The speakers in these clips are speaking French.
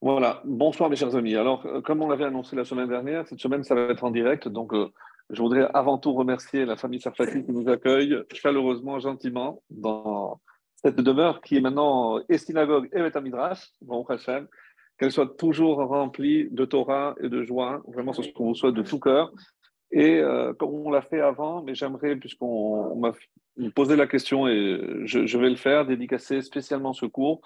Voilà, bonsoir mes chers amis. Alors, comme on l'avait annoncé la semaine dernière, cette semaine, ça va être en direct. Donc, je voudrais avant tout remercier la famille Sarfati qui nous accueille chaleureusement, gentiment, dans cette demeure qui est maintenant et synagogue et Beth Midrash, bon, Hachem, qu'elle soit toujours remplie de Torah et de joie. Vraiment, c'est ce qu'on vous souhaite de tout cœur. Et comme on l'a fait avant, mais j'aimerais, puisqu'on m'a posé la question et je vais le faire, dédicacer spécialement ce cours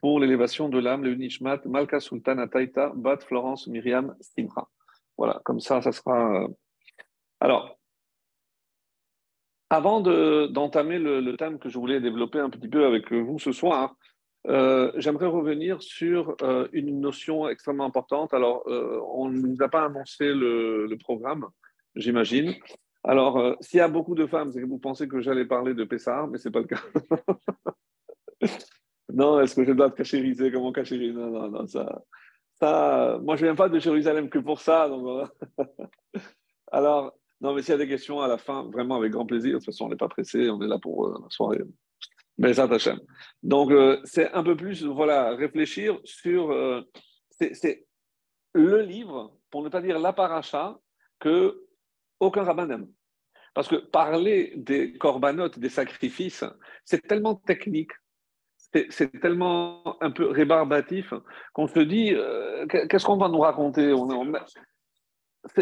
pour l'élévation de l'âme, le Nishmat, Malka Sultana Taïta, Bat Florence Myriam Simcha. Voilà, comme ça sera. Alors, avant d'entamer le thème que je voulais développer un petit peu avec vous ce soir, j'aimerais revenir sur une notion extrêmement importante. Alors, on ne nous a pas annoncé le programme, j'imagine. Alors, s'il y a beaucoup de femmes, c'est que vous pensez que j'allais parler de Pessah, mais ce n'est pas le cas. Non, est-ce que je dois te cachériser? Comment cachériser? Non, non, non, ça, moi, je ne viens pas de Jérusalem que pour ça. Donc, voilà. Alors, non, mais s'il y a des questions à la fin, vraiment avec grand plaisir. De toute façon, on n'est pas pressé, on est là pour la soirée. Mais ça, Hachem. Donc, c'est un peu plus, voilà, réfléchir sur. C'est le livre, pour ne pas dire la paracha, que aucun rabbin n'aime. Parce que parler des corbanotes, des sacrifices, c'est tellement technique, c'est tellement un peu rébarbatif qu'on se dit qu'est-ce qu'on va nous raconter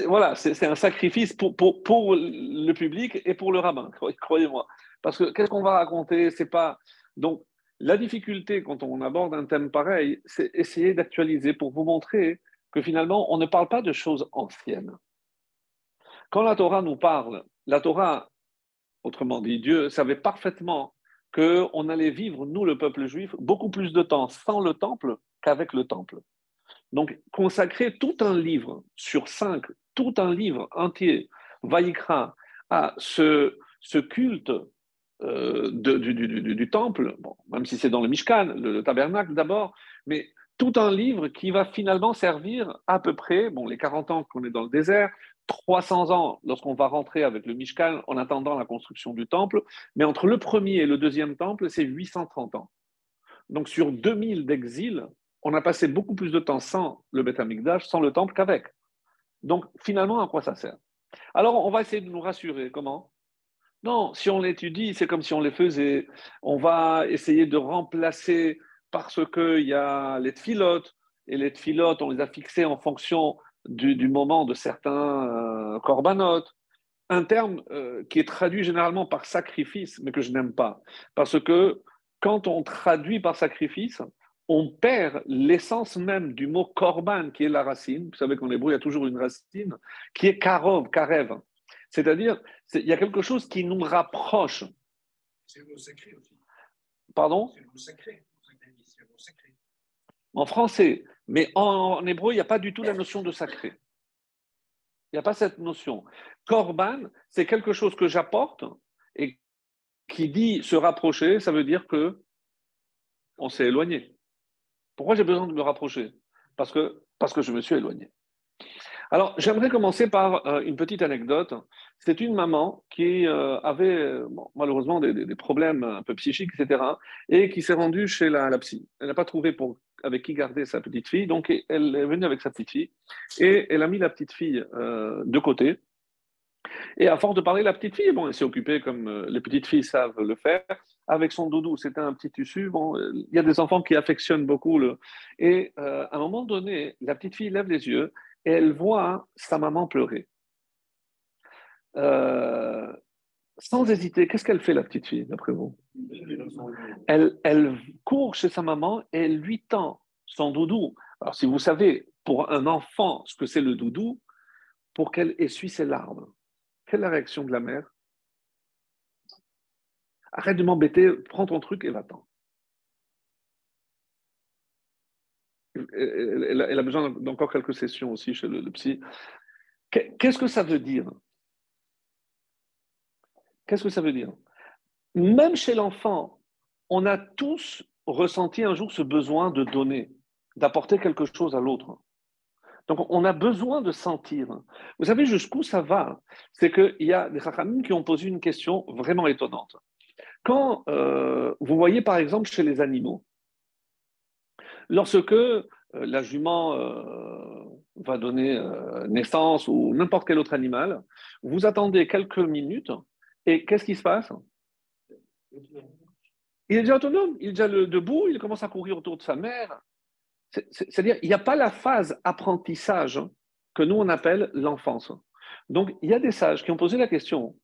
voilà, c'est un sacrifice pour le public et pour le rabbin, croyez-moi. Parce que qu'est-ce qu'on va raconter? C'est pas. Donc, la difficulté quand on aborde un thème pareil, c'est essayer d'actualiser pour vous montrer que finalement, on ne parle pas de choses anciennes. Quand la Torah nous parle, la Torah, autrement dit, Dieu savait parfaitement qu'on allait vivre, nous, le peuple juif, beaucoup plus de temps sans le temple qu'avec le temple. Donc, consacrer tout un livre sur 5, tout un livre entier, Vaïkra, à ce culte du temple, bon, même si c'est dans le Mishkan, le tabernacle d'abord, mais tout un livre qui va finalement servir à peu près, bon, les 40 ans qu'on est dans le désert, 300 ans lorsqu'on va rentrer avec le Mishkan en attendant la construction du temple, mais entre le premier et le deuxième temple, c'est 830 ans. Donc sur 2000 d'exil, on a passé beaucoup plus de temps sans le Beth Amikdash, sans le temple qu'avec. Donc finalement, à quoi ça sert? Alors on va essayer de nous rassurer. Comment? Non, si on l'étudie, c'est comme si on les faisait. On va essayer de remplacer parce qu'il y a les tfilotes, et les tfilotes, on les a fixés en fonction du moment de certains corbanotes. Un terme qui est traduit généralement par sacrifice, mais que je n'aime pas. Parce que quand on traduit par sacrifice, on perd l'essence même du mot korban, qui est la racine. Vous savez qu'en hébreu, il y a toujours une racine, qui est karov, karev. C'est-à-dire, il y a quelque chose qui nous rapproche. C'est le mot sacré aussi. Pardon? C'est le mot sacré. C'est le mot sacré. En français. Mais en hébreu, il n'y a pas du tout la notion de sacré. Il n'y a pas cette notion. Korban, c'est quelque chose que j'apporte et qui dit se rapprocher, ça veut dire que on s'est éloigné. Pourquoi j'ai besoin de me rapprocher? Parce que je me suis éloigné. Alors, j'aimerais commencer par une petite anecdote. C'est une maman qui avait bon, malheureusement des problèmes un peu psychiques, etc., et qui s'est rendue chez la psy. Elle n'a pas trouvé avec qui garder sa petite fille, donc elle est venue avec sa petite fille, et elle a mis la petite fille de côté. Et à force de parler, la petite fille, bon, elle s'est occupée comme les petites filles savent le faire, avec son doudou. C'était un petit tissu. Bon, il y a des enfants qui affectionnent beaucoup le. Et à un moment donné, la petite fille lève les yeux et elle voit sa maman pleurer. Euh, Sans hésiter, qu'est-ce qu'elle fait, la petite fille, d'après vous? Elle court chez sa maman et elle lui tend son doudou. Alors, si vous savez, pour un enfant, ce que c'est le doudou, pour qu'elle essuie ses larmes. Quelle est la réaction de la mère? Arrête de m'embêter, prends ton truc et va-t'en. Elle a besoin d'encore quelques sessions aussi chez le psy. Qu'est-ce que ça veut dire? Qu'est-ce que ça veut dire? Même chez l'enfant, on a tous ressenti un jour ce besoin de donner, d'apporter quelque chose à l'autre. Donc, on a besoin de sentir. Vous savez jusqu'où ça va? C'est qu'il y a des chachamim qui ont posé une question vraiment étonnante. Quand vous voyez, par exemple, chez les animaux, lorsque la jument va donner naissance ou n'importe quel autre animal. Vous attendez quelques minutes et qu'est-ce qui se passe? Il est déjà autonome, il est déjà debout, il commence à courir autour de sa mère. C'est-à-dire, il n'y a pas la phase apprentissage que nous on appelle l'enfance. Donc, il y a des sages qui ont posé la question,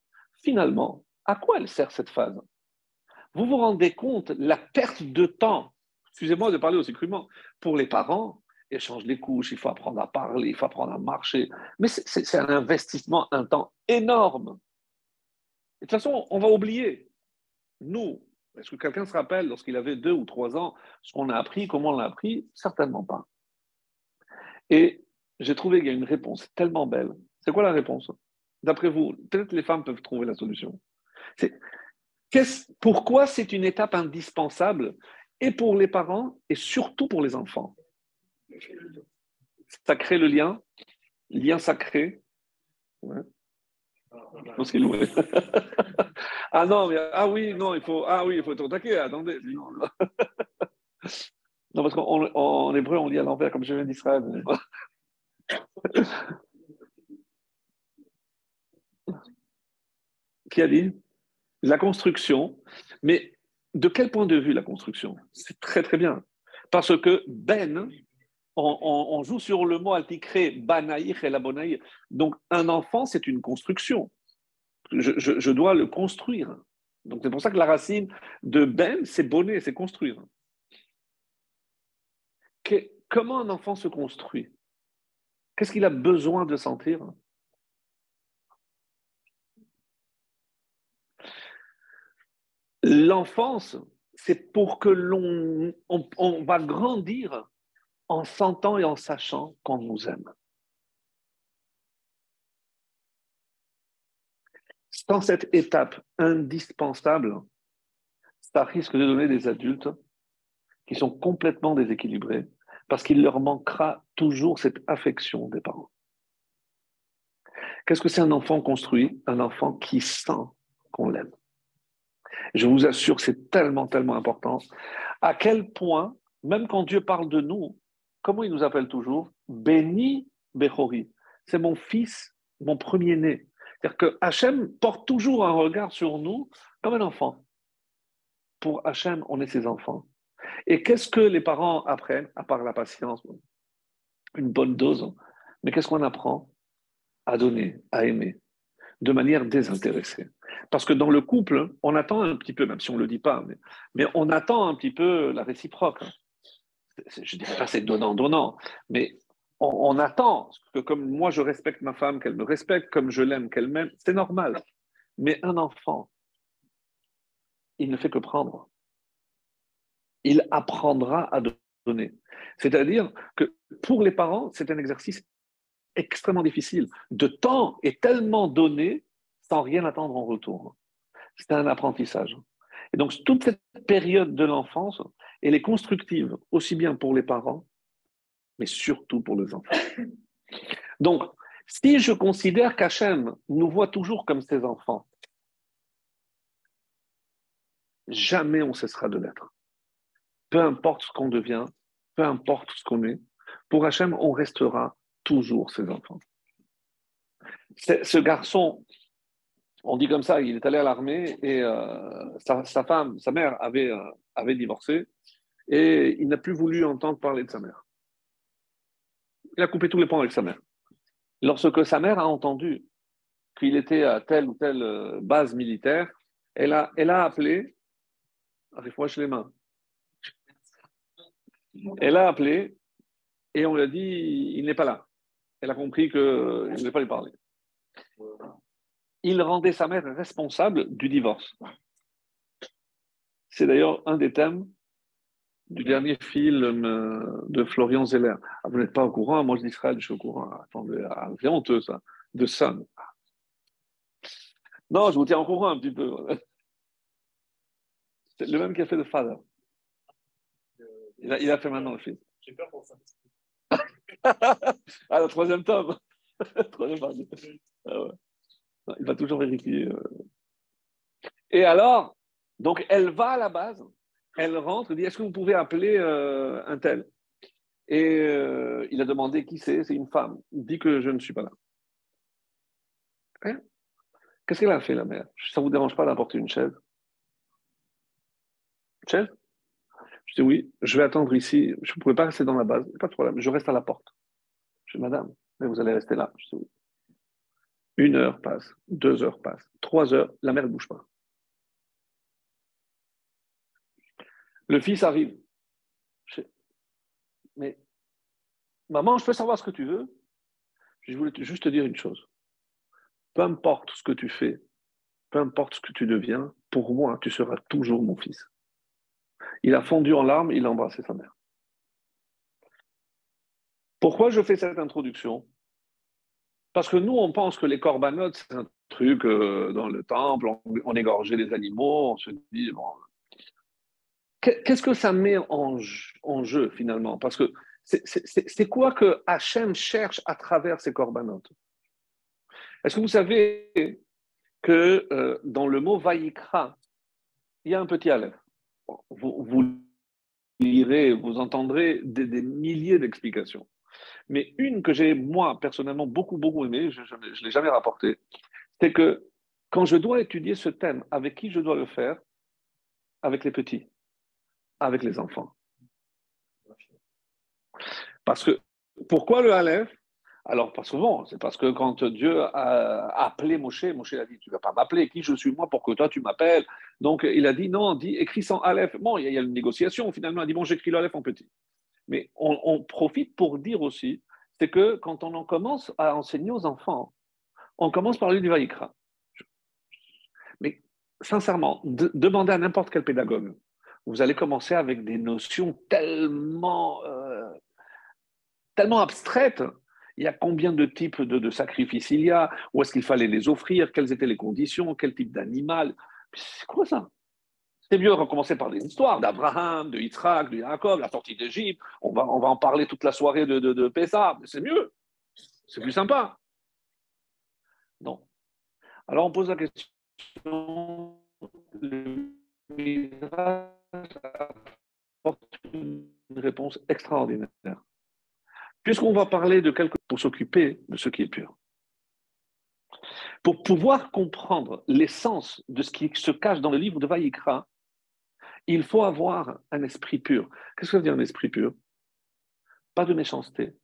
finalement, à quoi elle sert cette phase? Vous vous rendez compte la perte de temps, excusez-moi de parler aussi crûment, pour les parents, échange les couches, il faut apprendre à parler, il faut apprendre à marcher. Mais c'est un investissement, un temps énorme. Et de toute façon, on va oublier. Nous, est-ce que quelqu'un se rappelle lorsqu'il avait 2 ou 3 ans ce qu'on a appris, comment on l'a appris? Certainement pas. Et j'ai trouvé qu'il y a une réponse tellement belle. C'est quoi la réponse? D'après vous, peut-être les femmes peuvent trouver la solution. C'est pourquoi c'est une étape indispensable et pour les parents et surtout pour les enfants? Ça crée le lien sacré. Ouais. Parce qu'il ouvrait. Ah non, mais, ah oui, non, il faut être au taquet, attendez. Non, non parce qu'en hébreu, on lit à l'envers, comme je viens d'Israël. Qui a dit? La construction. Mais de quel point de vue la construction? C'est très très bien. Parce que Ben, on joue sur le mot altikré, banaïr et la bonaïr. Donc un enfant, c'est une construction. Je dois le construire. Donc c'est pour ça que la racine de Ben, c'est bonner, c'est construire. Comment un enfant se construit? Qu'est-ce qu'il a besoin de sentir? L'enfance, c'est pour que on va grandir en sentant et en sachant qu'on nous aime. Sans cette étape indispensable, ça risque de donner des adultes qui sont complètement déséquilibrés parce qu'il leur manquera toujours cette affection des parents. Qu'est-ce que c'est un enfant construit? Un enfant qui sent qu'on l'aime. Je vous assure, c'est tellement, tellement important. À quel point, même quand Dieu parle de nous, comment il nous appelle toujours? Béni Bechori. C'est mon fils, mon premier-né. C'est-à-dire que Hachem porte toujours un regard sur nous comme un enfant. Pour Hachem, on est ses enfants. Et qu'est-ce que les parents apprennent, à part la patience, une bonne dose, mais qu'est-ce qu'on apprend? À donner, à aimer, de manière désintéressée. Parce que dans le couple, on attend un petit peu, même si on ne le dit pas, mais on attend un petit peu la réciproque. Je ne dirais pas c'est donnant-donnant, mais on attend que comme moi je respecte ma femme, qu'elle me respecte, comme je l'aime, qu'elle m'aime, c'est normal. Mais un enfant, il ne fait que prendre. Il apprendra à donner. C'est-à-dire que pour les parents, c'est un exercice extrêmement difficile. De temps est tellement donné sans rien attendre en retour. C'est un apprentissage. Et donc, toute cette période de l'enfance, elle est constructive, aussi bien pour les parents, mais surtout pour les enfants. Donc, si je considère qu'Hachem nous voit toujours comme ses enfants, jamais on cessera de l'être. Peu importe ce qu'on devient, peu importe ce qu'on est, pour Hachem, on restera toujours ses enfants. Ce garçon, on dit comme ça, il est allé à l'armée et sa femme, sa mère avait divorcé et il n'a plus voulu entendre parler de sa mère. Il a coupé tous les ponts avec sa mère. Lorsque sa mère a entendu qu'il était à telle ou telle base militaire, elle a appelé, arrive-moi chez les mains, elle a appelé et on lui a dit, il n'est pas là. Elle a compris qu'il ne voulait pas lui parler. Il rendait sa mère responsable du divorce. C'est d'ailleurs un des thèmes du dernier film de Florian Zeller. Ah, vous n'êtes pas au courant? Moi, d'Israël, je suis au courant. Attendez, c'est honteux, ça. De Sun. Non, je vous tiens au courant un petit peu. C'est le même qui a fait de Father. Il a fait maintenant le film. J'ai peur pour ça. Ah, le troisième tome. Troisième partie. Ah ouais. Il va toujours vérifier. Et alors, donc, elle va à la base, elle rentre, dit, est-ce que vous pouvez appeler un tel? Et il a demandé qui c'est une femme. Il dit que je ne suis pas là. Hein? Qu'est-ce qu'elle a fait, la mère? Ça ne vous dérange pas d'apporter une chaise? Une chaise? Je dis oui, je vais attendre ici. Je ne pouvais pas rester dans la base. Pas de problème, je reste à la porte. Je dis madame, mais vous allez rester là. Je dis oui. 1 heure passe, 2 heures passent, 3 heures, la mère ne bouge pas. Le fils arrive. Je dis, mais maman, je peux savoir ce que tu veux? Je voulais juste te dire une chose. Peu importe ce que tu fais, peu importe ce que tu deviens, pour moi, tu seras toujours mon fils. Il a fondu en larmes, il a embrassé sa mère. Pourquoi je fais cette introduction? Parce que nous, on pense que les corbanotes, c'est un truc dans le temple, on égorgeait les animaux, on se dit, bon, qu'est-ce que ça met en jeu finalement? Parce que c'est quoi que Hachem cherche à travers ces corbanotes? Est-ce que vous savez que dans le mot Vaïkra, il y a un petit aleph? Vous lirez, vous entendrez des milliers d'explications. Mais une que j'ai, moi, personnellement, beaucoup aimée, je ne l'ai jamais rapportée, c'est que quand je dois étudier ce thème, avec qui je dois le faire? Avec les petits, avec les enfants. Parce que, pourquoi le Aleph? Alors, pas souvent, c'est parce que quand Dieu a appelé Moshe, Moshe a dit, tu ne vas pas m'appeler, qui je suis moi pour que toi tu m'appelles? Donc, il a dit, non, dit, écris sans Aleph. Bon, il y a une négociation, finalement, il a dit, bon, j'écris le Aleph en petit. Mais on profite pour dire aussi, c'est que quand on en commence à enseigner aux enfants, on commence par lui du Vaïkra. Mais sincèrement, demandez à n'importe quel pédagogue. Vous allez commencer avec des notions tellement abstraites. Il y a combien de types de sacrifices il y a? Où est-ce qu'il fallait les offrir? Quelles étaient les conditions? Quel type d'animal? C'est quoi ça? C'est mieux de recommencer par des histoires d'Abraham, de Yitzhak, de Jacob, la sortie d'Égypte. On va en parler toute la soirée de Pessah. C'est mieux. C'est plus sympa. Non. Alors on pose la question, le Midrash apporte une réponse extraordinaire. Puisqu'on va parler de quelque chose pour s'occuper de ce qui est pur. Pour pouvoir comprendre l'essence de ce qui se cache dans le livre de Vaïkra, il faut avoir un esprit pur. Qu'est-ce que ça veut dire un esprit pur? Pas de méchanceté.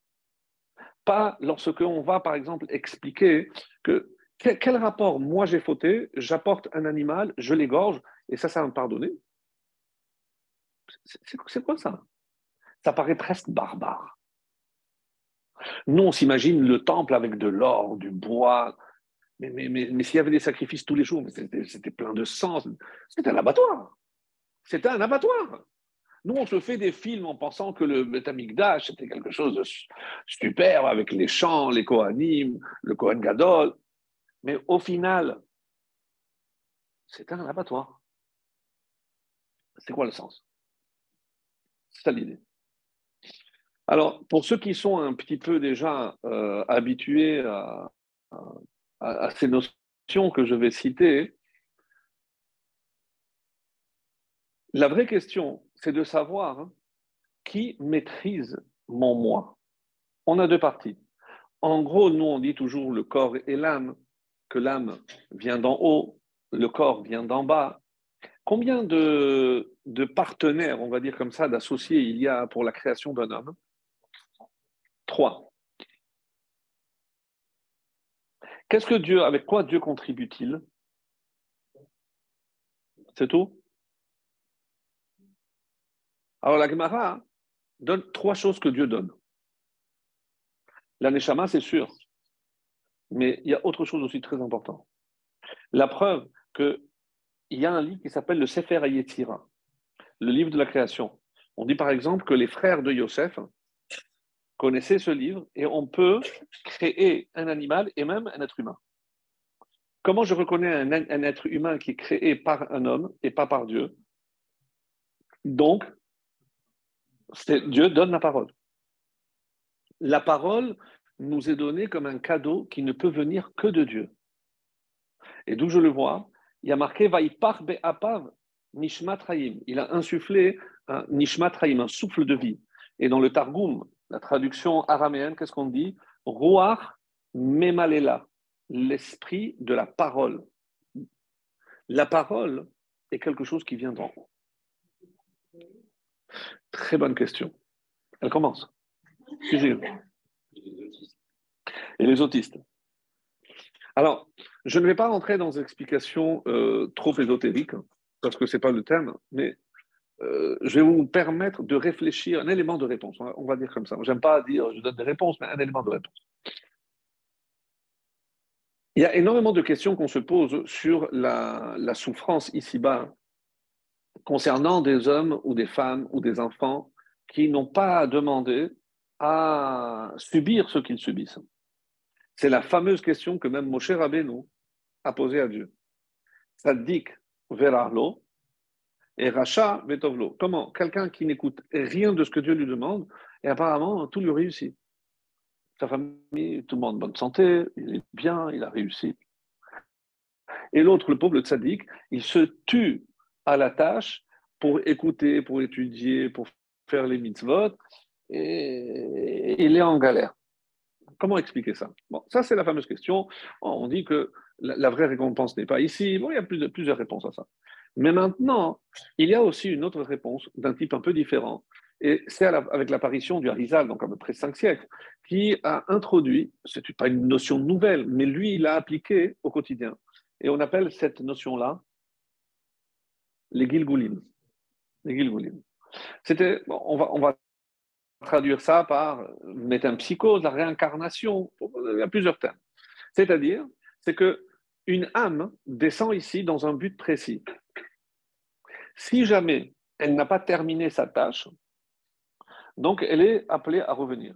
Pas lorsque on va, par exemple, expliquer que quel rapport, moi j'ai fauté, j'apporte un animal, je l'égorge, et ça va me pardonner. C'est quoi ça? Ça paraît presque barbare. Nous, on s'imagine le temple avec de l'or, du bois, mais s'il y avait des sacrifices tous les jours, c'était plein de sang, c'était un abattoir. C'était un abattoir. Nous, on se fait des films en pensant que le Beth Amikdash, c'était quelque chose de super avec les chants, les Kohanim, le Kohen Gadol. Mais au final, c'était un abattoir. C'est quoi le sens? C'est ça l'idée. Alors, pour ceux qui sont un petit peu déjà habitués à ces notions que je vais citer, la vraie question, c'est de savoir qui maîtrise mon moi. On a deux parties. En gros, nous, on dit toujours le corps et l'âme, que l'âme vient d'en haut, le corps vient d'en bas. Combien de partenaires, on va dire comme ça, d'associés il y a pour la création d'un homme? 3. Avec quoi Dieu contribue-t-il? C'est tout? Alors la Gemara donne 3 choses que Dieu donne. La Neshama, c'est sûr, mais il y a autre chose aussi très important. La preuve qu'il y a un livre qui s'appelle le Sefer HaYetzira, le livre de la création. On dit par exemple que les frères de Yosef connaissaient ce livre et on peut créer un animal et même un être humain. Comment je reconnais un être humain qui est créé par un homme et pas par Dieu? Donc, Dieu donne la parole. La parole nous est donnée comme un cadeau qui ne peut venir que de Dieu. Et d'où je le vois, il y a marqué Vaïpar be'apav nishmat hayim. Il a insufflé un nishmat hayim, un souffle de vie. Et dans le Targum, La traduction araméenne, qu'est-ce qu'on dit? Ruach memalela, l'esprit de la parole. La parole est quelque chose qui vient d'en haut. Très bonne question. Elle commence. Suivez. Et les autistes. Alors, je ne vais pas rentrer dans des explications trop ésotériques, parce que ce n'est pas le thème, mais je vais vous permettre de réfléchir, un élément de réponse, on va dire comme ça. J'aime pas dire je donne des réponses, mais un élément de réponse. Il y a énormément de questions qu'on se pose sur la souffrance ici-bas concernant des hommes ou des femmes ou des enfants qui n'ont pas demandé à subir ce qu'ils subissent. C'est la fameuse question que même Moshe Rabbeinu a posée à Dieu. Tzaddik verarlo et Racha vetovlo. Comment quelqu'un qui n'écoute rien de ce que Dieu lui demande, et apparemment tout lui réussit. Sa famille, tout le monde en bonne santé, il est bien, il a réussi. Et l'autre, le pauvre, le tzaddik, il se tue à la tâche pour écouter, pour étudier, pour faire les mitzvot, et il est en galère. Comment expliquer ça? Bon, ça, c'est la fameuse question. On dit que la vraie récompense n'est pas ici. Bon, il y a plusieurs réponses à ça. Mais maintenant, il y a aussi une autre réponse d'un type un peu différent. Et c'est avec l'apparition du Harizal, donc à peu près 5 siècles, qui a introduit, ce n'est pas une notion nouvelle, mais lui, il l'a appliquée au quotidien. Et on appelle cette notion-là les Gilgulim. Les Gilgulim. Bon, on va traduire ça par métempsychose, la réincarnation, il y a plusieurs termes. C'est-à-dire, c'est qu'une âme descend ici dans un but précis. Si jamais elle n'a pas terminé sa tâche, donc elle est appelée à revenir.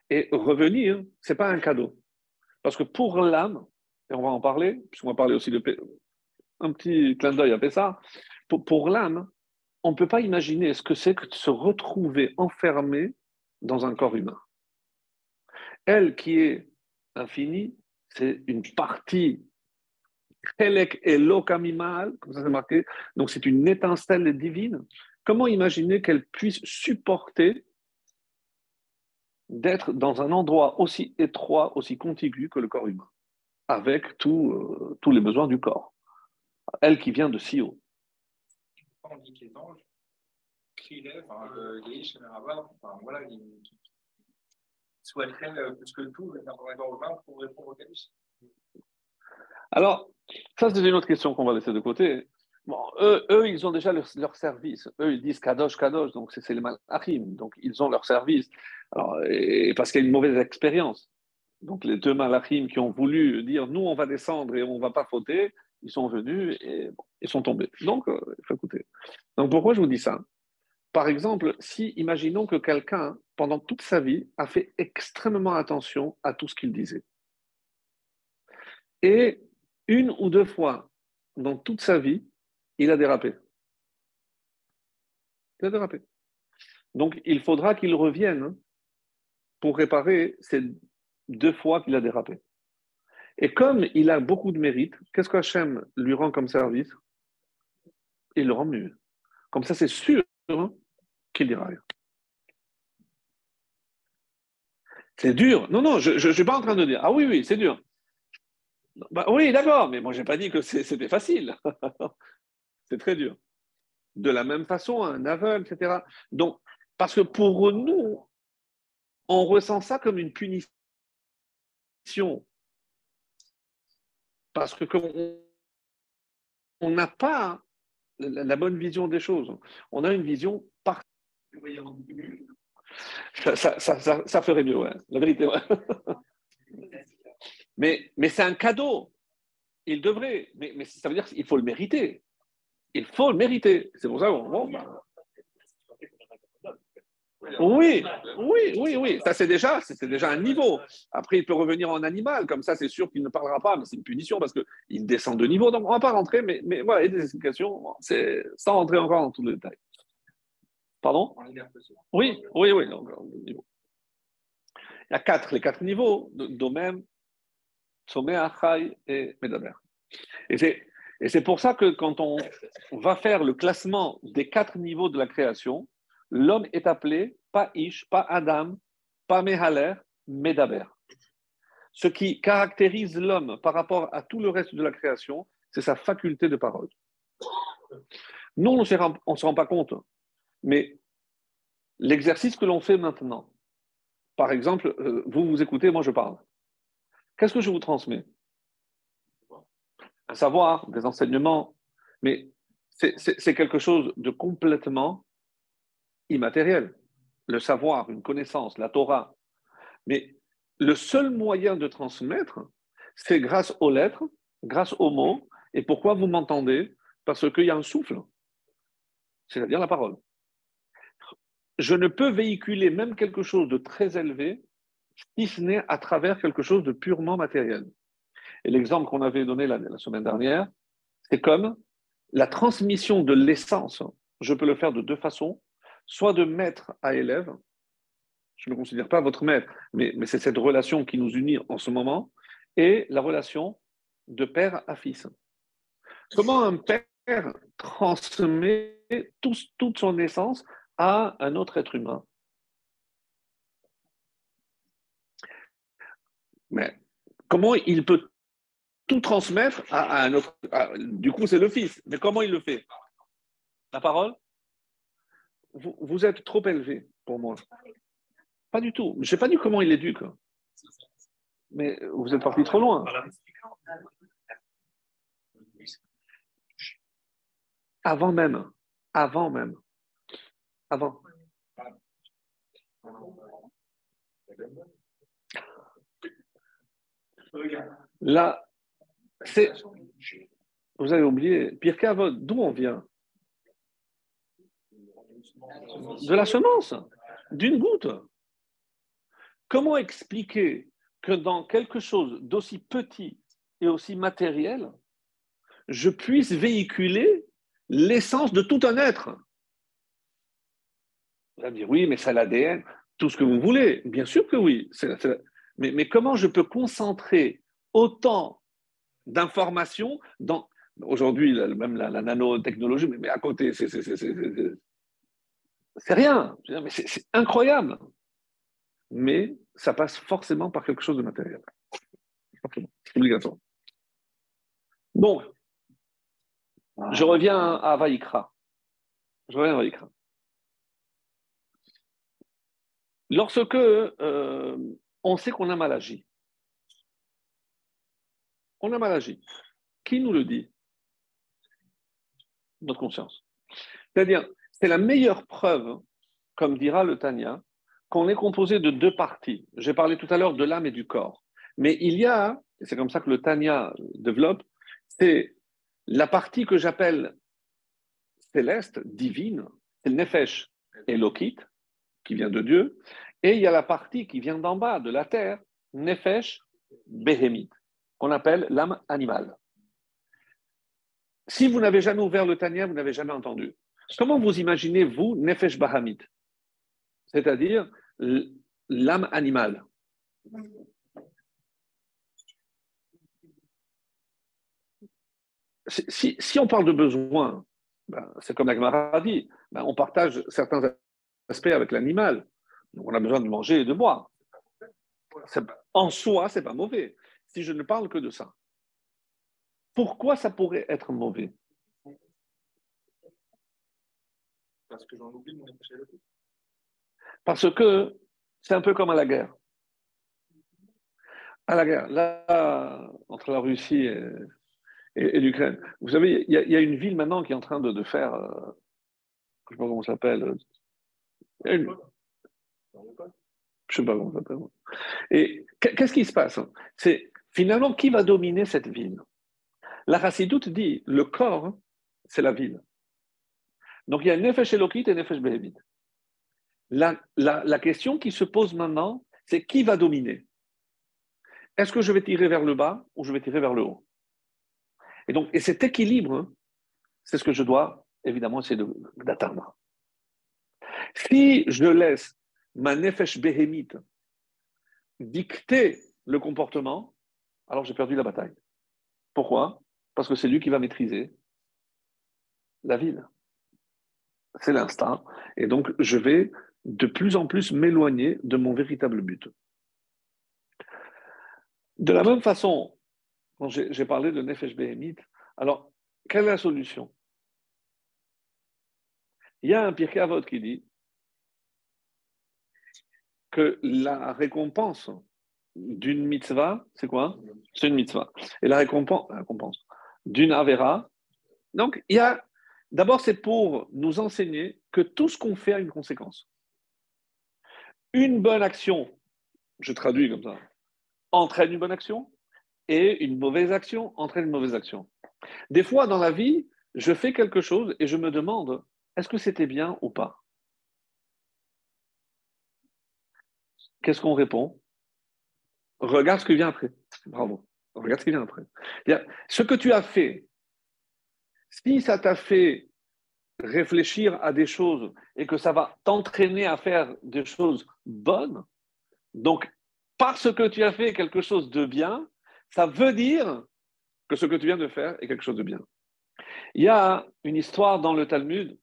Et revenir, ce n'est pas un cadeau. Parce que pour l'âme, et on va en parler, puisqu'on va parler aussi un petit clin d'œil à Pessah, pour l'âme, on ne peut pas imaginer ce que c'est que de se retrouver enfermé dans un corps humain. Elle qui est infinie, c'est une partie Chelek Elokamimal, comme ça c'est marqué, donc c'est une étincelle divine. Comment imaginer qu'elle puisse supporter d'être dans un endroit aussi étroit, aussi contigu que le corps humain, avec tous les besoins du corps. Elle qui vient de si haut. On dit que les anges criaient, les voilà, ils souhaiteraient plus que tout venir dans un corps humain pour répondre au Kadosh. Alors, ça c'est une autre question qu'on va laisser de côté. Bon, eux, ils ont déjà leur service. Eux, ils disent Kadosh, Kadosh, donc c'est les Malachim, donc ils ont leur service. Alors, et parce qu'il y a une mauvaise expérience. Donc les deux Malachim qui ont voulu dire nous on va descendre et on ne va pas fauter, ils sont venus et bon, ils sont tombés. Donc il faut écouter. Donc pourquoi je vous dis ça? Par exemple, si imaginons que quelqu'un pendant toute sa vie a fait extrêmement attention à tout ce qu'il disait. Et une ou deux fois dans toute sa vie, il a dérapé. Il a dérapé. Donc il faudra qu'il revienne pour réparer ces 2 fois qu'il a dérapé. Et comme il a beaucoup de mérite, qu'est-ce qu'Hachem lui rend comme service? Il le rend mieux. Comme ça, c'est sûr qu'il dira rien. C'est dur. Non, je ne suis pas en train de dire. Ah oui, c'est dur. Bah, oui, d'accord, mais moi, je n'ai pas dit que c'était facile. C'est très dur. De la même façon, un aveugle, etc. Donc, parce que pour nous, on ressent ça comme une punition. Parce que on n'a pas la bonne vision des choses. On a une vision parfaite. Ça ferait mieux, ouais. La vérité, ouais. Mais c'est un cadeau. Il devrait. Mais ça veut dire qu'il faut le mériter. Il faut le mériter. C'est pour ça qu'on... Oui. Ça, c'est déjà un niveau. Après, il peut revenir en animal. Comme ça, c'est sûr qu'il ne parlera pas. Mais c'est une punition parce qu'il descend de niveau. Donc, on ne va pas rentrer. Mais voilà, il y a des explications. C'est sans rentrer encore dans tous les détails. Pardon? Oui. Donc, il y a les 4 niveaux. Domem, Sommet, Achai et Medaber. Et c'est pour ça que quand on va faire le classement des 4 niveaux de la création, l'homme est appelé pas Ish, pas Adam, pas mehaler, medaber. Ce qui caractérise l'homme par rapport à tout le reste de la création, c'est sa faculté de parole. Nous, on ne se rend pas compte, mais l'exercice que l'on fait maintenant, par exemple, vous vous écoutez, moi je parle. Qu'est-ce que je vous transmets? Un savoir, des enseignements, mais c'est quelque chose de complètement immatériel. Le savoir, une connaissance, la Torah. Mais le seul moyen de transmettre, c'est grâce aux lettres, grâce aux mots. Et pourquoi vous m'entendez? Parce qu'il y a un souffle, c'est-à-dire la parole. Je ne peux véhiculer même quelque chose de très élevé si ce n'est à travers quelque chose de purement matériel. Et l'exemple qu'on avait donné la semaine dernière, c'est comme la transmission de l'essence. Je peux le faire de deux façons, soit de maître à élève. Je ne me considère pas votre maître, mais c'est cette relation qui nous unit en ce moment, et la relation de père à fils. Comment un père transmet toute son essence à un autre être humain? Mais comment il peut tout transmettre à un autre? Du coup, c'est le fils. Mais comment il le fait? La parole? Vous êtes trop élevé pour moi. Pas du tout. Je n'ai pas dit comment il éduque. Mais vous êtes parti trop loin. Avant même. Avant même. Avant. Là, c'est. Vous avez oublié. Pirkei Avot, d'où on vient? De la semence. D'une goutte. Comment expliquer que dans quelque chose d'aussi petit et aussi matériel, je puisse véhiculer l'essence de tout un être? Vous allez me dire, oui, mais c'est l'ADN, tout ce que vous voulez. Bien sûr que oui. Mais comment je peux concentrer autant d'informations dans. Aujourd'hui, même la nanotechnologie, mais à côté, c'est rien. Mais c'est incroyable. Mais ça passe forcément par quelque chose de matériel. C'est obligatoire. Donc, je reviens à Vaïkra. Lorsque on sait qu'on a mal agi, qui nous le dit? Notre conscience. C'est-à-dire, c'est la meilleure preuve, comme dira le Tanya, qu'on est composé de deux parties. J'ai parlé tout à l'heure de l'âme et du corps. Mais il y a, et c'est comme ça que le Tanya développe, c'est la partie que j'appelle céleste, divine, c'est le Nefesh Elokit, qui vient de Dieu, et il y a la partie qui vient d'en bas, de la terre, Nefesh Behemit, qu'on appelle l'âme animale. Si vous n'avez jamais ouvert le Tanya, vous n'avez jamais entendu. Comment vous imaginez, vous, Nefesh Bahamit, c'est-à-dire l'âme animale? Si on parle de besoin, ben, c'est comme la Gemara dit, ben, on partage certains aspects avec l'animal. On a besoin de manger et de boire. En soi, ce n'est pas mauvais, si je ne parle que de ça. Pourquoi ça pourrait être mauvais? Parce que j'en oublie mon échelle. Parce que c'est un peu comme à la guerre. À la guerre, là, entre la Russie et l'Ukraine. Vous savez, il y a une ville maintenant qui est en train de faire, je ne sais pas comment ça s'appelle, je ne sais pas comment ça s'appelle. Et qu'est-ce qui se passe? C'est finalement qui va dominer cette ville? La Chassidoute dit, le corps, c'est la ville. Donc il y a Nefesh Elokit et Nefesh Behemit. La question qui se pose maintenant, c'est qui va dominer? Est-ce que je vais tirer vers le bas ou je vais tirer vers le haut? Et cet équilibre, c'est ce que je dois évidemment essayer d'atteindre. Si je laisse ma Nefesh Behemit dicter le comportement, alors j'ai perdu la bataille. Pourquoi? Parce que c'est lui qui va maîtriser la ville. c'est l'instinct. Et donc, je vais de plus en plus m'éloigner de mon véritable but. De la même façon, quand j'ai parlé de Nefesh Behemit, alors, quelle est la solution? Il y a un Pirkei Avot qui dit que la récompense d'une mitzvah, c'est quoi? C'est une mitzvah. Et la récompense d'une avera, donc il y a, d'abord c'est pour nous enseigner que tout ce qu'on fait a une conséquence. Une bonne action, je traduis comme ça, entraîne une bonne action, et une mauvaise action entraîne une mauvaise action. Des fois dans la vie, je fais quelque chose et je me demande, est-ce que c'était bien ou pas? Qu'est-ce qu'on répond? Regarde ce qui vient après. Bravo. Regarde ce qui vient après. Ce que tu as fait, si ça t'a fait réfléchir à des choses et que ça va t'entraîner à faire des choses bonnes, donc parce que tu as fait quelque chose de bien, ça veut dire que ce que tu viens de faire est quelque chose de bien. Il y a une histoire dans le Talmud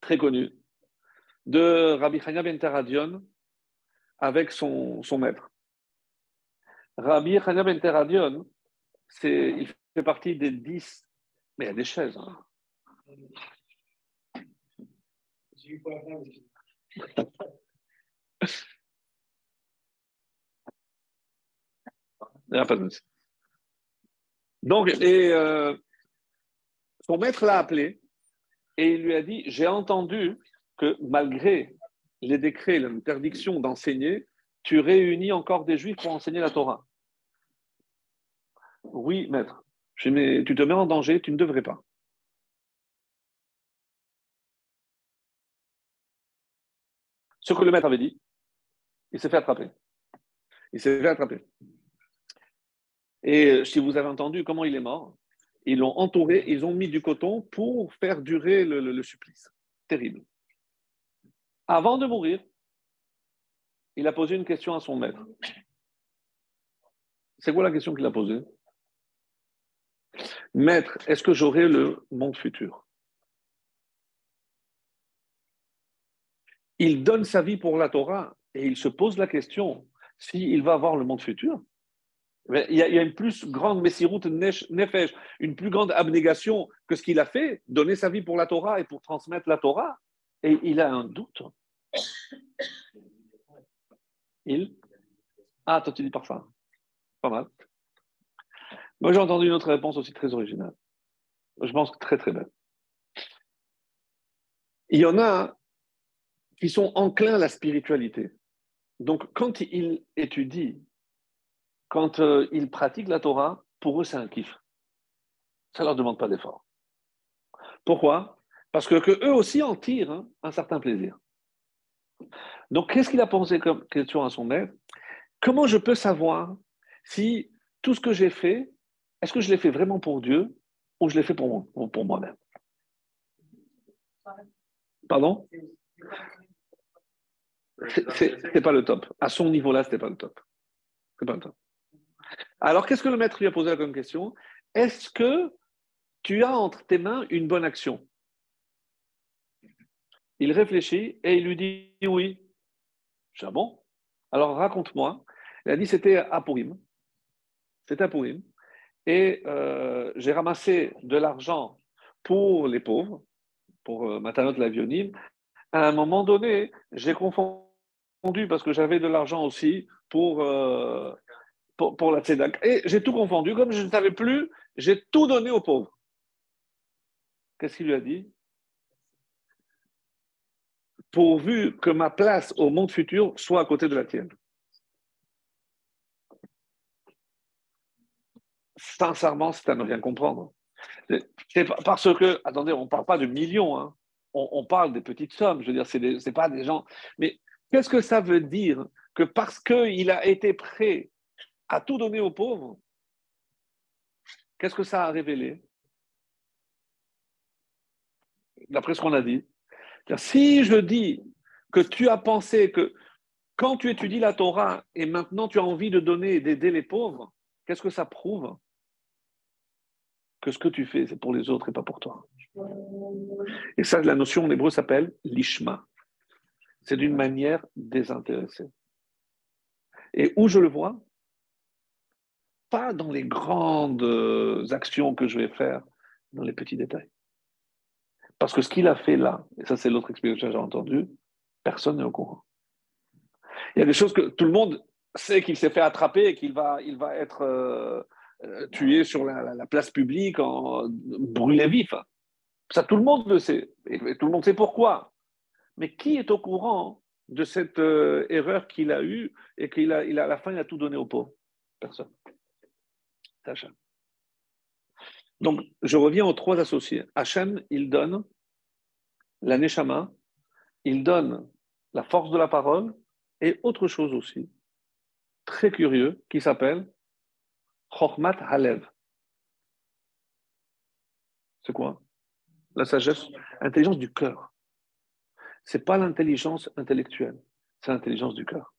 très connue de Rabbi Chania ben Teradion avec son maître. Rabbi Chania ben Teradion, il fait partie des 10, mais il y a des chaises. Hein. Il n'y a pas de... Donc, son maître l'a appelé et il lui a dit, j'ai entendu que malgré les décrets, l'interdiction d'enseigner, tu réunis encore des juifs pour enseigner la Torah. Oui, maître. Mais tu te mets en danger, tu ne devrais pas. Ce que le maître avait dit, il s'est fait attraper. Il s'est fait attraper. Et si vous avez entendu comment il est mort, ils l'ont entouré, ils ont mis du coton pour faire durer le supplice. Terrible. Avant de mourir, il a posé une question à son maître. C'est quoi la question qu'il a posée? Maître, est-ce que j'aurai le monde futur? Il donne sa vie pour la Torah et il se pose la question s'il va avoir le monde futur. Il y a une plus grande messirut nefesh, une plus grande abnégation que ce qu'il a fait, donner sa vie pour la Torah et pour transmettre la Torah. Et il a un doute. Ah, toi tu dis par ça. Pas mal. Moi j'ai entendu une autre réponse aussi très originale. Je pense que très très belle. Il y en a qui sont enclins à la spiritualité. Donc quand ils étudient, quand ils pratiquent la Torah, pour eux c'est un kiff. Ça ne leur demande pas d'effort. Pourquoi? Parce que eux aussi en tirent un certain plaisir. Donc, qu'est-ce qu'il a posé comme question à son maître? Comment je peux savoir si tout ce que j'ai fait, est-ce que je l'ai fait vraiment pour Dieu ou je l'ai fait pour moi-même? Pardon? C'est pas le top. À son niveau-là, c'était pas le top. C'est pas le top. Alors, qu'est-ce que le maître lui a posé comme question? Est-ce que tu as entre tes mains une bonne action? Il réfléchit et il lui dit oui. Je dis, ah bon? Alors raconte-moi. Il a dit c'était à Purim. C'était à Purim. Et j'ai ramassé de l'argent pour les pauvres, pour Matanot Lavionim. À un moment donné, j'ai confondu parce que j'avais de l'argent aussi pour la Tzedaka. Et j'ai tout confondu. Comme je ne savais plus, j'ai tout donné aux pauvres. Qu'est-ce qu'il lui a dit? Pourvu que ma place au monde futur soit à côté de la tienne. Sincèrement, c'est à ne rien comprendre. C'est parce que, attendez, on ne parle pas de millions, hein. On parle des petites sommes. Je veux dire, c'est pas des gens. Mais qu'est-ce que ça veut dire que parce qu'il a été prêt à tout donner aux pauvres, qu'est-ce que ça a révélé? D'après ce qu'on a dit. Si je dis que tu as pensé que quand tu étudies la Torah et maintenant tu as envie de donner et d'aider les pauvres, qu'est-ce que ça prouve? Que ce que tu fais, c'est pour les autres et pas pour toi. Et ça, la notion en hébreu s'appelle l'ishma. C'est d'une manière désintéressée. Et où je le vois? Pas dans les grandes actions que je vais faire, dans les petits détails. Parce que ce qu'il a fait là, et ça c'est l'autre explication que j'ai entendue, personne n'est au courant. Il y a des choses que tout le monde sait qu'il s'est fait attraper et qu'il va être tué sur la place publique, brûlé vif. Ça, tout le monde le sait. Et tout le monde sait pourquoi. Mais qui est au courant de cette erreur qu'il a eue et à la fin, il a tout donné aux pauvres? Personne. C'est Hachem. Donc, je reviens aux trois associés. Hachem, il donne la neshama, il donne la force de la parole et autre chose aussi, très curieux, qui s'appelle Chochmat Halev. C'est quoi? La sagesse, l'intelligence du cœur. C'est pas l'intelligence intellectuelle, c'est l'intelligence du cœur.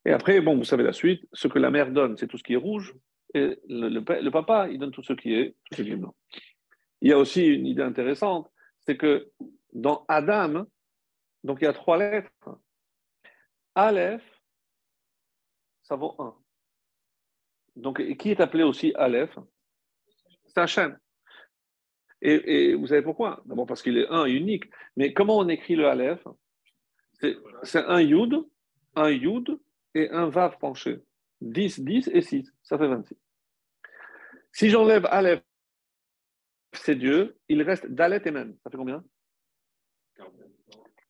Et après, bon, vous savez la suite, ce que la mère donne, c'est tout ce qui est rouge, et le papa, il donne tout ce qui est blanc. Il y a aussi une idée intéressante, c'est que dans Adam, donc il y a trois lettres. Aleph, ça vaut 1. Donc, qui est appelé aussi Aleph? C'est Hachem. Et vous savez pourquoi? D'abord parce qu'il est un et unique. Mais comment on écrit le Aleph? C'est un Yud et un Vav penché. 10, 10 et 6. Ça fait 26. Si j'enlève Aleph, c'est Dieu, il reste Dalet et Mem. Ça fait combien?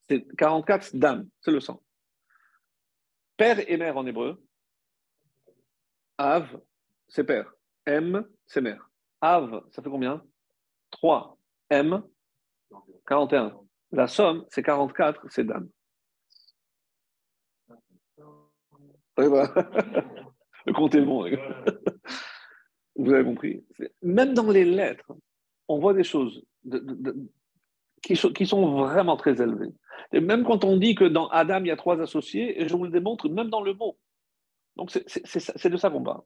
C'est 44 Dam, c'est le sang. Père et mère en hébreu. Av, c'est père. M, c'est mère. Av, ça fait combien? 3. M, 41. La somme, c'est 44, c'est Dam. Le compte est bon. Vous avez compris. Même dans les lettres, on voit des choses qui sont vraiment très élevées. Et même quand on dit que dans Adam, il y a trois associés, et je vous le démontre même dans le mot. Donc, c'est de ça qu'on parle.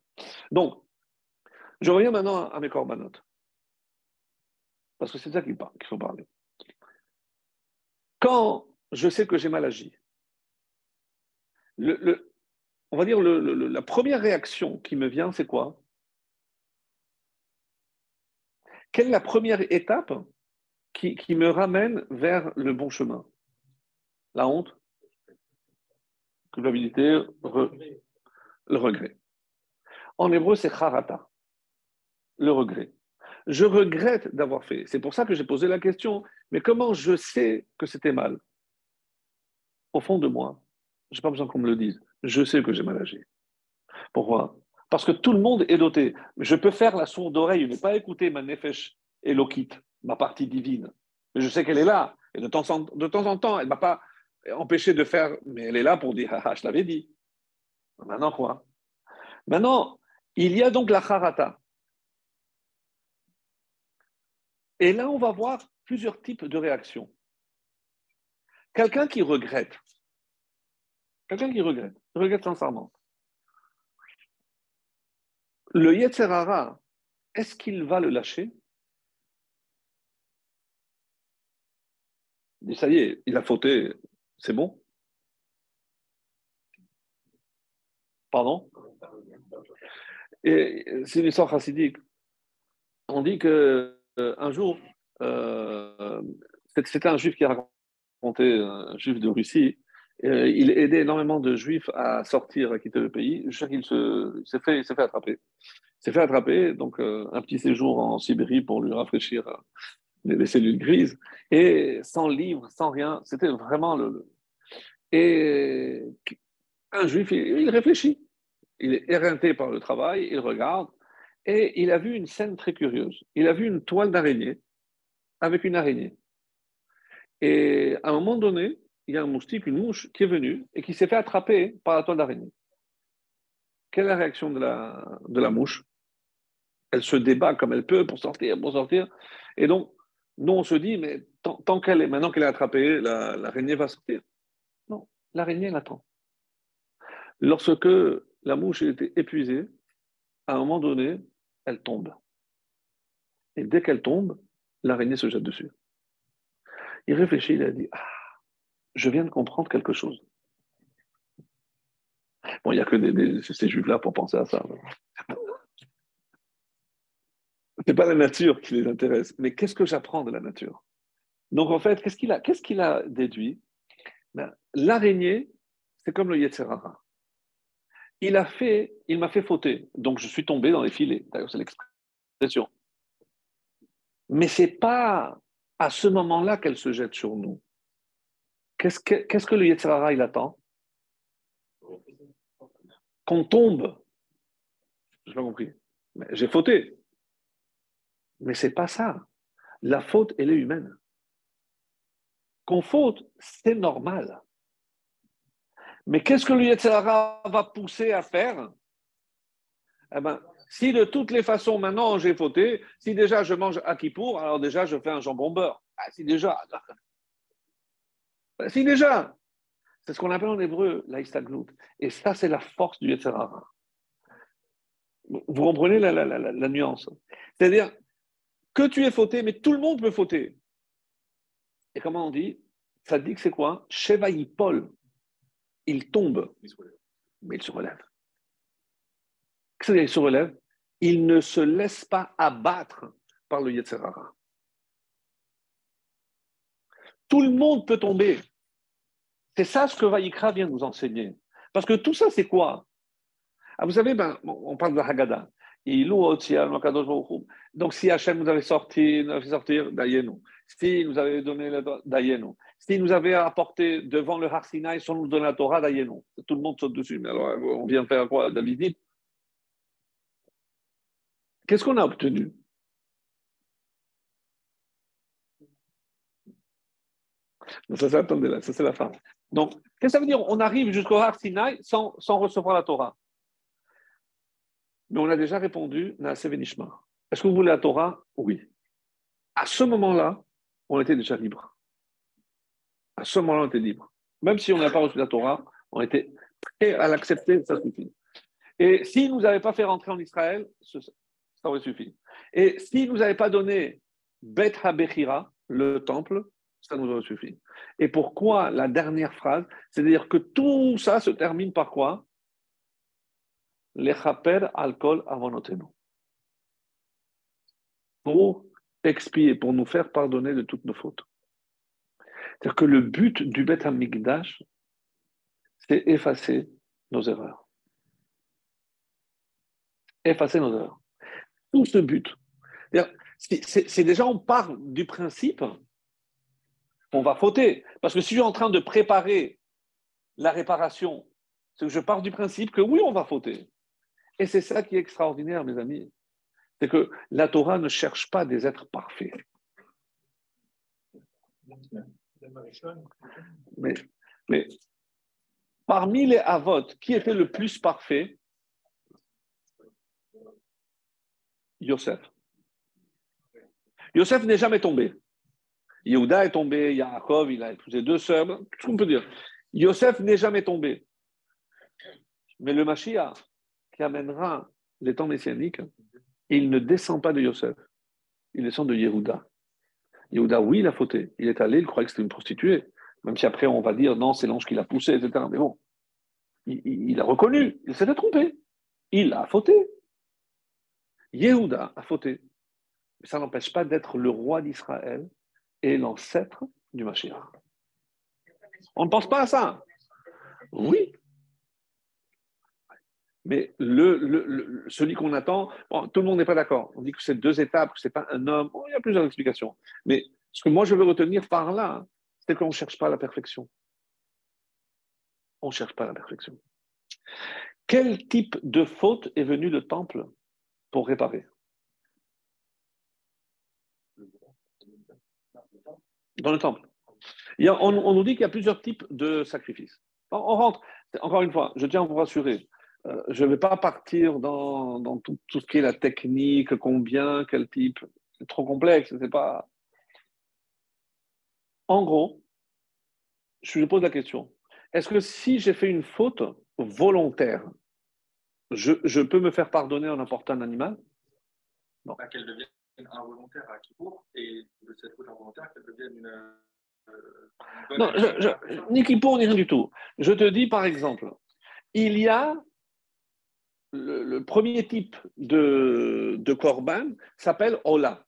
Donc, je reviens maintenant à mes corbanotes. Parce que c'est de ça qu'il faut parler. Quand je sais que j'ai mal agi, on va dire la première réaction qui me vient, c'est quoi? Quelle est la première étape qui me ramène vers le bon chemin? La honte, culpabilité, le regret. En hébreu, c'est charata, le regret. Je regrette d'avoir fait. C'est pour ça que j'ai posé la question, mais comment je sais que c'était mal? Au fond de moi, je n'ai pas besoin qu'on me le dise. Je sais que j'ai mal agi. Pourquoi? Parce que tout le monde est doté. Je peux faire la sourde oreille, ne pas écouter ma nefesh elokit, ma partie divine. Mais je sais qu'elle est là. Et de temps en temps, elle ne m'a pas empêché de faire, mais elle est là pour dire, ah, je l'avais dit. Maintenant quoi? Maintenant, il y a donc la charata. Et là, on va voir plusieurs types de réactions. Quelqu'un qui regrette sincèrement. Le Yetzer Hara, est-ce qu'il va le lâcher? Il dit, ça y est, il a fauté, c'est bon? Pardon? Et c'est une histoire chassidique. On dit que un jour, euh, c'était un juif qui a raconté, un juif de Russie, il aidait énormément de juifs à sortir, à quitter le pays. Je sais qu'il s'est fait attraper. Il s'est fait attraper, donc un petit séjour en Sibérie pour lui rafraîchir les cellules grises, et sans livre, sans rien. C'était vraiment Et un juif, il réfléchit. Il est éreinté par le travail, il regarde, et il a vu une scène très curieuse. Il a vu une toile d'araignée avec une araignée. Et à un moment donné, il y a un moustique, une mouche qui est venue et qui s'est fait attraper par la toile d'araignée. Quelle est la réaction de la mouche? Elle se débat comme elle peut pour sortir, pour sortir. Et donc, nous, on se dit, mais maintenant qu'elle est attrapée, l'araignée va sortir. Non, l'araignée l'attend. Lorsque la mouche était épuisée, à un moment donné, elle tombe. Et dès qu'elle tombe, l'araignée se jette dessus. Il réfléchit, il a dit, ah, je viens de comprendre quelque chose. Bon, il n'y a que ces juifs-là pour penser à ça. C'est pas la nature qui les intéresse, mais qu'est-ce que j'apprends de la nature? Donc en fait, qu'est-ce qu'il a déduit? Ben, l'araignée, c'est comme le Yetzer Hara. Il m'a fait fauter, donc je suis tombé dans les filets. D'ailleurs, c'est l'expression. Mais c'est pas à ce moment-là qu'elle se jette sur nous. Qu'est-ce que le Yetzer Hara, il attend? Qu'on tombe. Je n'ai pas compris. Mais j'ai fauté. Mais c'est pas ça. La faute, elle est humaine. Qu'on faute, c'est normal. Mais qu'est-ce que le Yetzer Hara va pousser à faire? Eh ben, si de toutes les façons, maintenant, j'ai fauté, si déjà je mange à Kippour, alors déjà, je fais un jambon beurre. Ah, si déjà. Si déjà. C'est ce qu'on appelle en hébreu l'Aïstaglout. Et ça, c'est la force du Yetzer Hara. Vous comprenez la nuance? C'est-à-dire que tu es fauté, mais tout le monde peut fauter. Et comment on dit? Ça dit que c'est quoi? Sheva Yipol. Il tombe, mais il se relève. Qu'est-ce qu'il se relève? Il ne se laisse pas abattre par le Yetzer Hara. Tout le monde peut tomber. C'est ça ce que Vaïkra vient nous enseigner. Parce que tout ça, c'est quoi? Ah, vous savez, on parle de la Haggadah. Donc, si Hachem nous avait fait sortir, Dayenu. Si nous avait donné le Dayenu. Si nous avait apporté devant le Har Sinaï sans nous donner la Torah, Dayenu. Tout le monde saute dessus. Mais alors, on vient faire quoi, David? Qu'est-ce qu'on a obtenu? Ça, attendez là, ça c'est la fin. Donc, qu'est-ce que ça veut dire? On arrive jusqu'au Har Sinaï sans recevoir la Torah. Mais on a déjà répondu, Naaseh Venishma. Est-ce que vous voulez la Torah? Oui. À ce moment-là, on était déjà libre. À ce moment-là, on était libre. Même si on n'a pas reçu la Torah, on était prêt à l'accepter, ça suffit. Et s'il ne nous avait pas fait rentrer en Israël, ça aurait suffi. Et s'il ne nous avait pas donné Bet HaBechira, le temple, ça nous aurait suffi. Et pourquoi la dernière phrase? C'est-à-dire que tout ça se termine par quoi? Lechaper alkol avonotenu. Pour expier, pour nous faire pardonner de toutes nos fautes. C'est-à-dire que le but du Bet HaMikdash, c'est effacer nos erreurs. Effacer nos erreurs. Tout ce but. C'est déjà, on part du principe qu'on va fauter. Parce que si je suis en train de préparer la réparation, c'est que je pars du principe que oui, on va fauter. Et c'est ça qui est extraordinaire, mes amis. C'est que la Torah ne cherche pas des êtres parfaits. Mais parmi les Avot, qui était le plus parfait? Yosef. Yosef n'est jamais tombé. Yehuda est tombé, Yaakov, il a épousé 2 sœurs, tout ce qu'on peut dire. Yosef n'est jamais tombé. Mais le Mashiach, qui amènera les temps messianiques, il ne descend pas de Yosef, il descend de Yehuda. Yehuda, oui, il a fauté. Il est allé, il croyait que c'était une prostituée. Même si après, on va dire, non, c'est l'ange qui l'a poussé, etc. Mais bon, il a reconnu, il s'était trompé. Il a fauté. Yehuda a fauté. Mais ça n'empêche pas d'être le roi d'Israël et l'ancêtre du Mashiach. On ne pense pas à ça. Oui. Mais celui qu'on attend, bon, tout le monde n'est pas d'accord. On dit que c'est 2 étapes, que ce n'est pas un homme. Bon, il y a plusieurs explications. Mais ce que moi je veux retenir par là, c'est qu'on ne cherche pas la perfection. On ne cherche pas la perfection. Quel type de faute est venu le temple pour réparer? Dans le temple. On nous dit qu'il y a plusieurs types de sacrifices. On rentre, encore une fois, je tiens à vous rassurer, je ne vais pas partir dans tout ce qui est la technique, combien, quel type. C'est trop complexe, c'est pas. En gros, je pose la question. Est-ce que si j'ai fait une faute volontaire, je peux me faire pardonner en apportant un animal? Non. Qu'elle devienne involontaire à Kippour et de cette faute involontaire qu'elle devienne une Non, bonne. ni Kippour, ni rien du tout. Je te dis, par exemple, il y a le premier type de korban s'appelle Ola,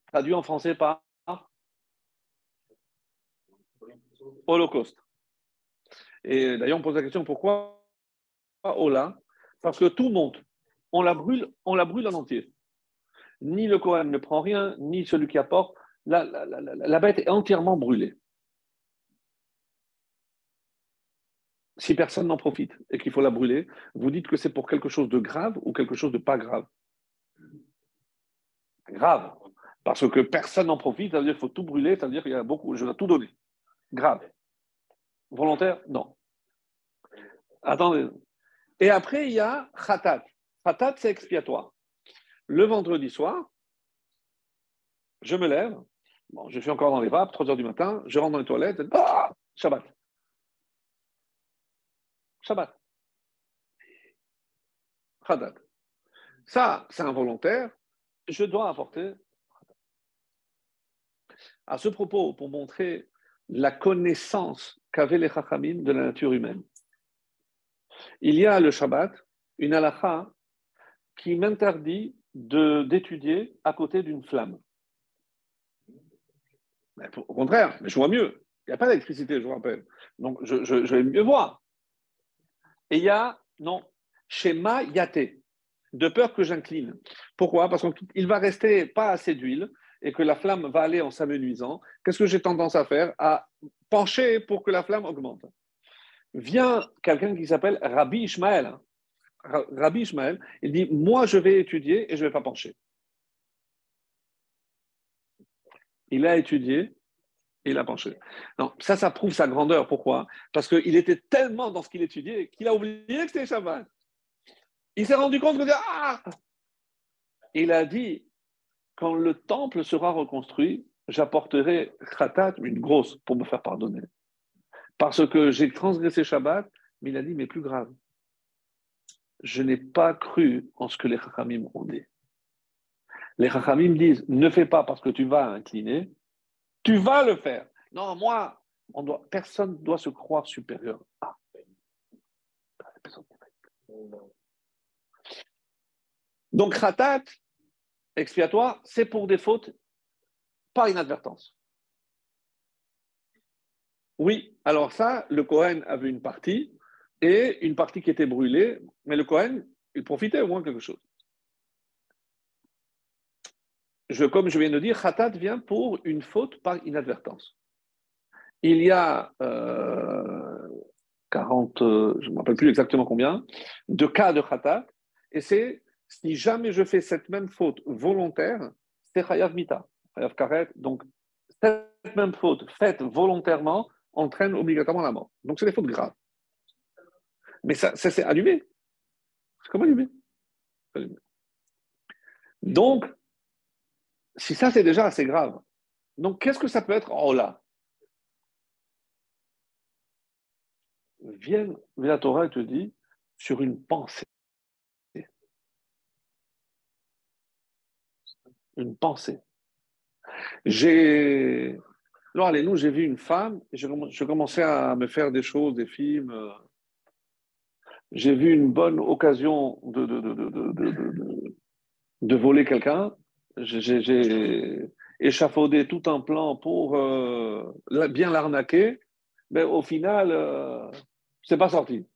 traduit en français par Holocauste. Et d'ailleurs, on pose la question pourquoi Ola? Parce que tout monte. On la brûle en entier. Ni le Kohen ne prend rien, ni celui qui apporte. La bête est entièrement brûlée. Si personne n'en profite et qu'il faut la brûler, vous dites que c'est pour quelque chose de grave ou quelque chose de pas grave? Grave. Parce que personne n'en profite, ça veut dire qu'il faut tout brûler, ça veut dire qu'il y a beaucoup, je dois tout donner. Grave. Volontaire? Non. Attendez. Et après, il y a khatat. Khatat, c'est expiatoire. Le vendredi soir, je me lève, bon, je suis encore dans les vapes, 3 heures du matin, je rentre dans les toilettes, Shabbat. Shabbat. Khatat. Ça, c'est involontaire, je dois apporter. À ce propos, pour montrer la connaissance qu'avaient les Chachamim de la nature humaine, il y a le Shabbat, une halakha qui m'interdit d'étudier à côté d'une flamme. Mais au contraire, je vois mieux. Il n'y a pas d'électricité, je vous rappelle. Donc, je vais mieux voir. Et il y a, non, Shema Yate, de peur que j'incline. Pourquoi? Parce qu'il va rester pas assez d'huile et que la flamme va aller en s'amenuisant. Qu'est-ce que j'ai tendance à faire? À pencher pour que la flamme augmente. Vient quelqu'un qui s'appelle Rabbi Ishmael. Rabbi Ishmael, il dit, moi je vais étudier et je ne vais pas pencher. Il a étudié et il a penché. Non, ça prouve sa grandeur. Pourquoi? Parce qu'il était tellement dans ce qu'il étudiait qu'il a oublié que c'était Shabbat. Il s'est rendu compte que il a dit, quand le temple sera reconstruit, j'apporterai khatat, une grosse, pour me faire pardonner. Parce que j'ai transgressé Shabbat, mais il a dit, mais plus grave, je n'ai pas cru en ce que les Chachamim ont dit. Les Chachamim disent, ne fais pas parce que tu vas incliner, tu vas le faire. Non, moi, personne ne doit se croire supérieur. Donc, khatat, expiatoire, c'est pour des fautes par inadvertance. Oui, alors ça, le Kohen avait une partie et une partie qui était brûlée, mais le Kohen, il profitait au moins de quelque chose. Comme je viens de dire, khatat vient pour une faute par inadvertance. Il y a 40, je ne me rappelle plus exactement combien, de cas de khatat, et c'est si jamais je fais cette même faute volontaire, c'est chayav mita, chayav karet. Donc, cette même faute faite volontairement entraîne obligatoirement la mort. Donc, c'est des fautes graves. Mais ça c'est allumé. C'est comme allumé. Donc, si ça, c'est déjà assez grave. Donc, qu'est-ce que ça peut être? Oh là, viens, la Torah te dit sur une pensée. Une pensée. Non, allez, j'ai vu une femme, et je commençais à me faire des choses, des films. J'ai vu une bonne occasion de voler quelqu'un. J'ai échafaudé tout un plan pour bien l'arnaquer, mais au final, c'est pas sorti.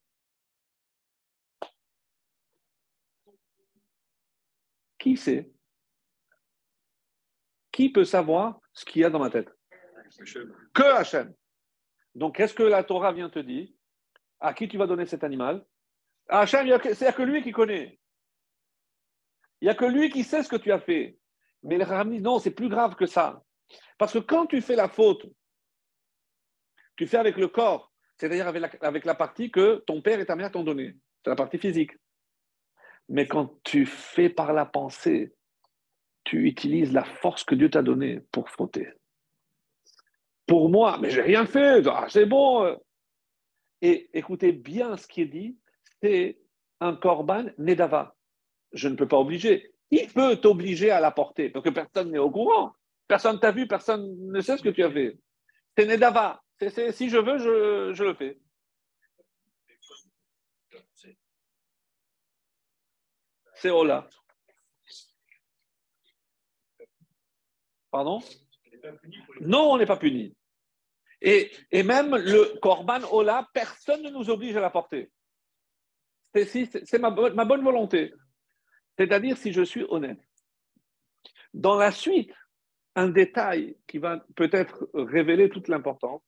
Qui sait? Qui peut savoir ce qu'il y a dans ma tête? Que Hachem. Donc, qu'est-ce que la Torah vient te dire? À qui tu vas donner cet animal? À Hachem, c'est que lui qui connaît. Il n'y a que lui qui sait ce que tu as fait. Mais les Rambam disent non, c'est plus grave que ça. Parce que quand tu fais la faute, tu fais avec le corps, c'est-à-dire avec la partie que ton père et ta mère t'ont donnée. C'est la partie physique. Mais quand tu fais par la pensée, tu utilises la force que Dieu t'a donnée pour fauter. Pour moi, mais j'ai rien fait, c'est bon. Et écoutez bien ce qui est dit, c'est un korban nedava. Je ne peux pas obliger, Qui peut t'obliger à la porter? Parce que personne n'est au courant. Personne t'a vu, personne ne sait ce que tu as fait. C'est Nedava. Si je veux, je le fais. C'est Ola. Pardon? Non, on n'est pas puni. Et même le Korban Ola, personne ne nous oblige à la porter. C'est ma bonne volonté. C'est-à-dire si je suis honnête. Dans la suite, un détail qui va peut-être révéler toute l'importance.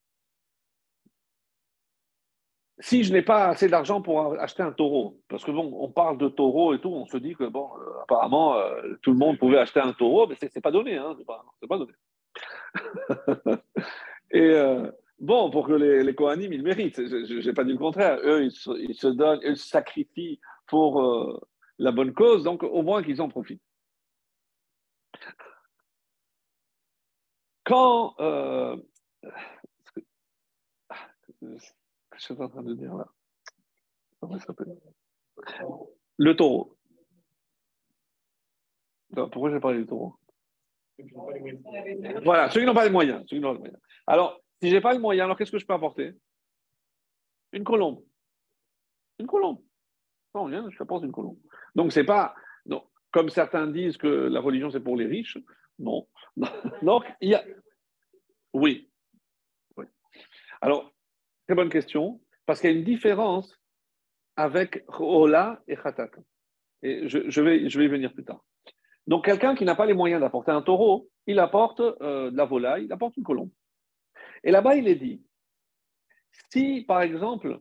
Si je n'ai pas assez d'argent pour acheter un taureau, parce que bon, on parle de taureau et tout, on se dit que bon, apparemment, tout le monde pouvait acheter un taureau, mais c'est pas donné, hein, c'est pas donné. Et bon, pour que les Kohanim, ils méritent, je n'ai pas dit le contraire, eux, ils se donnent, ils se sacrifient pour la bonne cause, donc au moins qu'ils en profitent. Quand, je suis en train de dire là, comment ça s'appelle? Le taureau. Pourquoi j'ai parlé du taureau? Voilà, ceux qui n'ont pas les moyens. Alors, si je n'ai pas les moyens, alors qu'est-ce que je peux apporter? Une colombe. Une colombe. Non, je apporte une colombe. Donc, c'est pas. Non, comme certains disent que la religion, c'est pour les riches. Non. Donc, il y a. Oui. Oui. Alors, très bonne question, parce qu'il y a une différence avec Ola et Khatat. Et je vais y venir plus tard. Donc, quelqu'un qui n'a pas les moyens d'apporter un taureau, il apporte de la volaille, il apporte une colombe. Et là-bas, il est dit, si par exemple,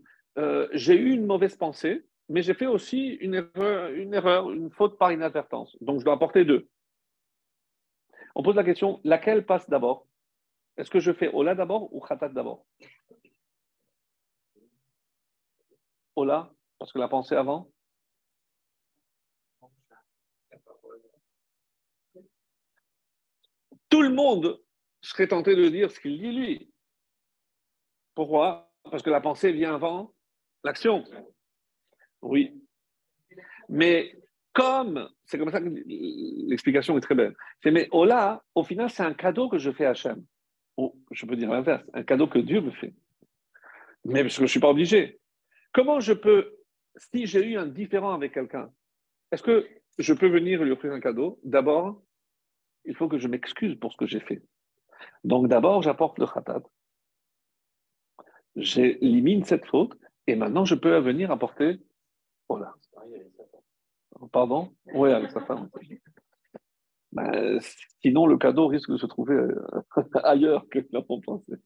j'ai eu une mauvaise pensée, mais j'ai fait aussi une erreur, une faute par inadvertance, donc je dois apporter deux. On pose la question, laquelle passe d'abord? Est-ce que je fais Ola d'abord ou Khatat d'abord? Ola, parce que la pensée avant. Tout le monde serait tenté de dire ce qu'il dit lui. Pourquoi? Parce que la pensée vient avant l'action. Oui. Mais comme, c'est comme ça que l'explication est très belle. C'est mais Ola, au final, c'est un cadeau que je fais à Hachem. Ou je peux dire l'inverse, un cadeau que Dieu me fait. Mais parce que je ne suis pas obligé. Comment je peux, si j'ai eu un différend avec quelqu'un, est-ce que je peux venir lui offrir un cadeau? D'abord, il faut que je m'excuse pour ce que j'ai fait. Donc d'abord, j'apporte le khatat. J'élimine cette faute et maintenant je peux venir apporter. Voilà. Pardon? Oui, avec sa femme. Ben, sinon, le cadeau risque de se trouver ailleurs que là on pensait.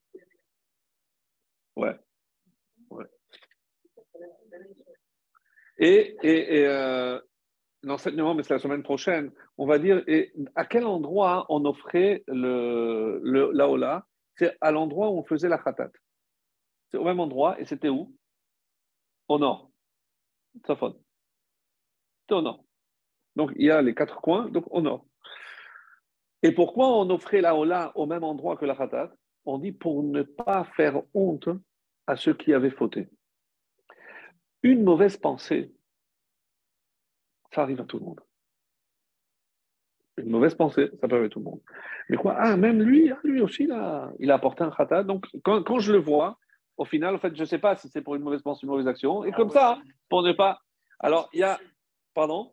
Ouais, ouais. Et l'enseignement, mais c'est la semaine prochaine, on va dire et à quel endroit on offrait l'Aola? C'est à l'endroit où on faisait la khatat. C'est au même endroit et c'était où? Au nord. Safon. C'était au nord. Donc il y a les quatre coins, donc au nord. Et pourquoi on offrait la Ola au même endroit que la Khatat? On dit pour ne pas faire honte à ceux qui avaient fauté. Une mauvaise pensée, ça arrive à tout le monde. Une mauvaise pensée, ça peut arriver à tout le monde. Mais quoi? Ah, même lui aussi, il a apporté un Khatat. Donc quand je le vois, au final, en fait, je ne sais pas si c'est pour une mauvaise pensée ou une mauvaise action. Et comme ça, pour ne pas. Alors, il y a. Pardon?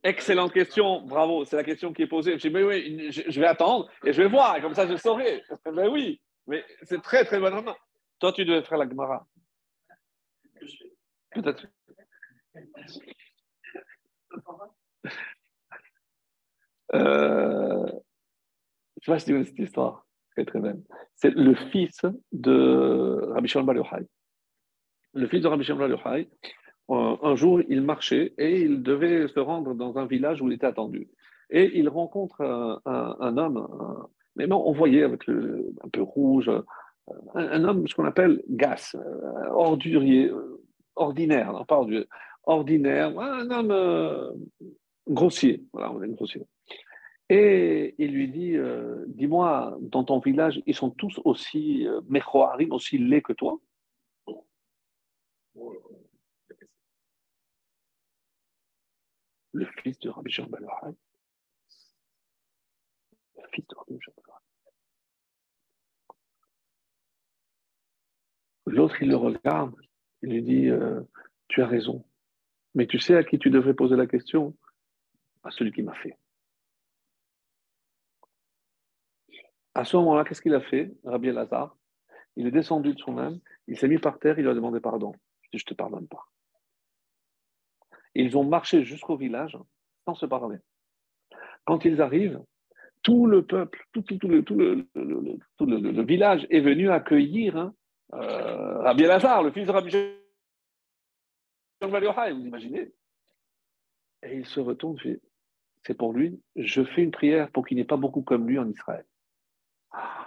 Excellente question, bravo, c'est la question qui est posée. Je dis, mais oui, je vais attendre et je vais voir, et comme ça je saurai. Mais oui, mais c'est très très bonne remarque. Toi, tu devais faire la Gemara. Peut-être. Je sais pas si tu connais cette histoire, très très belle. C'est le fils de Rabbi Shimon Bar Yochai. Le fils de Rabbi Shimon Bar Yochai, un jour, il marchait et il devait se rendre dans un village où il était attendu. Et il rencontre un homme, mais non, on voyait avec un peu rouge, un homme, ce qu'on appelle gas, ordurier, ordinaire, non pas ordurier, ordinaire, un homme grossier, voilà, on est grossier. Et il lui dit, dis-moi, dans ton village, ils sont tous aussi mechoharim, aussi laids que toi? le fils de Rabbi Shimon ben Yochai. Le fils de Rabbi Shimon ben Yochai. L'autre, il le regarde, il lui dit tu as raison, mais tu sais à qui tu devrais poser la question? À celui qui m'a fait. À ce moment-là, qu'est-ce qu'il a fait, Rabbi Elazar? Il est descendu de son âne, il s'est mis par terre, il lui a demandé pardon. Je dis, je te pardonne pas. Et ils ont marché jusqu'au village sans se parler. Quand ils arrivent, tout le peuple, tout le village est venu accueillir Rabbi Elazar, le fils de Rabbi Shimon ben Yochai, vous imaginez? Et il se retourne, fait, c'est pour lui, je fais une prière pour qu'il n'y ait pas beaucoup comme lui en Israël.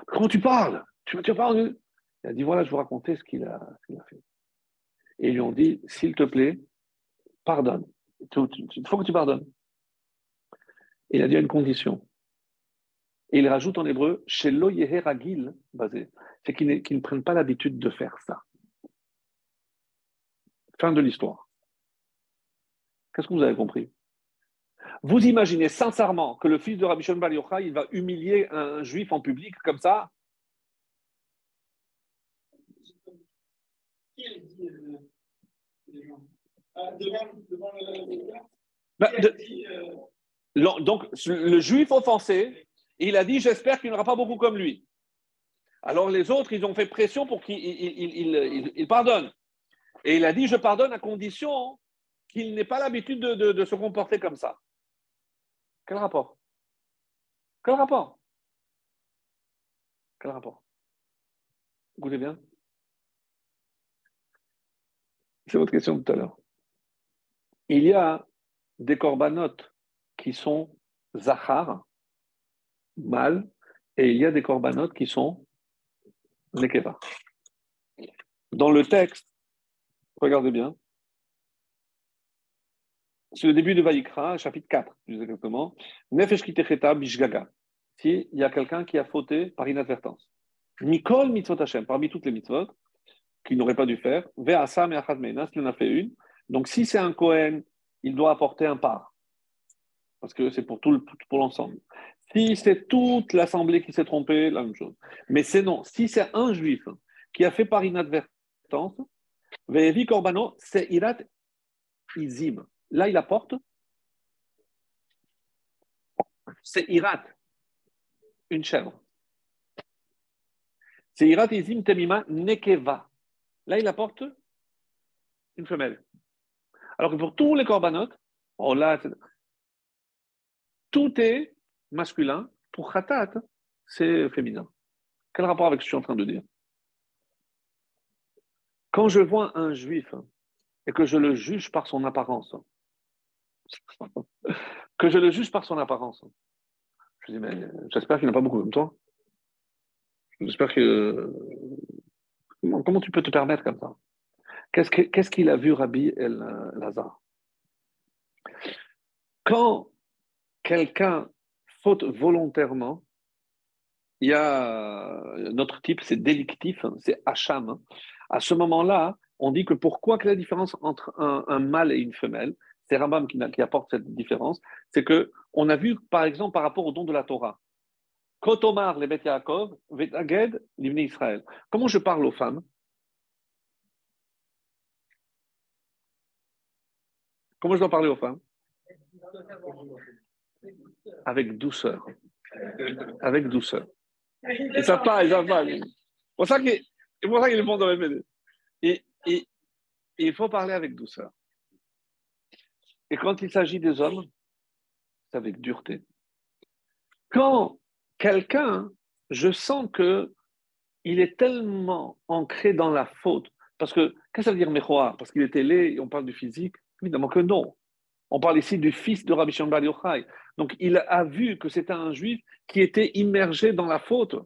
Comment tu parles? Tu parles? Il a dit, voilà, je vous racontais ce qu'il a fait. Et ils lui ont dit, s'il te plaît, pardonne. Il faut que tu pardonnes. Et il a dit à une condition. Et il rajoute en hébreu, chez l'oyehe ragil, basé, c'est qu'ils ne prennent pas l'habitude de faire ça. Fin de l'histoire. Qu'est-ce que vous avez compris? Vous imaginez sincèrement que le fils de Rabbi Shimon ben Yochai, il va humilier un juif en public comme ça? Qui a dit les gens devant le Ben, qui a dit donc, le juif offensé, il a dit, j'espère qu'il n'y en aura pas beaucoup comme lui. Alors les autres, ils ont fait pression pour qu'il pardonne. Et il a dit, je pardonne à condition qu'il n'ait pas l'habitude de se comporter comme ça. Quel rapport? Quel rapport? Quel rapport? Écoutez bien. C'est votre question de tout à l'heure. Il y a des corbanotes qui sont zachar, mâles, et il y a des corbanotes qui sont nekeva. Dans le texte, regardez bien, c'est le début de Vaïkra, chapitre 4, plus exactement. Nefesh kitecheta bishgaga. S'il y a quelqu'un qui a fauté par inadvertance. Mikol mitzvot Hashem, parmi toutes les mitzvot, qu'il n'aurait pas dû faire. Ve'asam et achad menas, il en a fait une. Donc si c'est un Kohen, il doit apporter un part, parce que c'est pour l'ensemble. Si c'est toute l'assemblée qui s'est trompée, la même chose. Mais c'est non. Si c'est un juif qui a fait par inadvertance, ve'evi korbano, c'est irat izim. Là, il apporte, c'est irat, une chèvre. C'est irat izim temima nekeva. Là, il apporte une femelle. Alors que pour tous les corbanotes, oh là, tout est masculin. Pour khatat, c'est féminin. Quel rapport avec ce que je suis en train de dire? Quand je vois un juif et que je le juge par son apparence, que je le juge par son apparence, je dis, mais j'espère qu'il n'a pas beaucoup comme toi. J'espère que. Comment tu peux te permettre comme ça? Qu'est-ce qu'il a vu, Rabbi El-Lazar? Quand quelqu'un faute volontairement, il y a notre type, c'est délictif, c'est hacham. À ce moment-là, on dit que pourquoi quelle est la différence entre un mâle et une femelle? C'est Rambam qui apporte cette différence. C'est que on a vu, par exemple, par rapport au don de la Torah. Kotomar les Bet Yaakov, Vetaged l'Ibné Israël. Comment je parle aux femmes? Comment je dois parler aux femmes? Avec douceur. Avec douceur. Ils savent pas, ils savent pas. C'est pour ça qu'ils vont dans les BD. Et il faut parler avec douceur. Et quand il s'agit des hommes, c'est avec dureté. Quand quelqu'un, je sens que il est tellement ancré dans la faute, parce que, qu'est-ce que ça veut dire Mechoar? Parce qu'il était laid et on parle du physique? Évidemment que non. On parle ici du fils de Rabbi Shimon ben Yochai. Donc il a vu que c'était un juif qui était immergé dans la faute.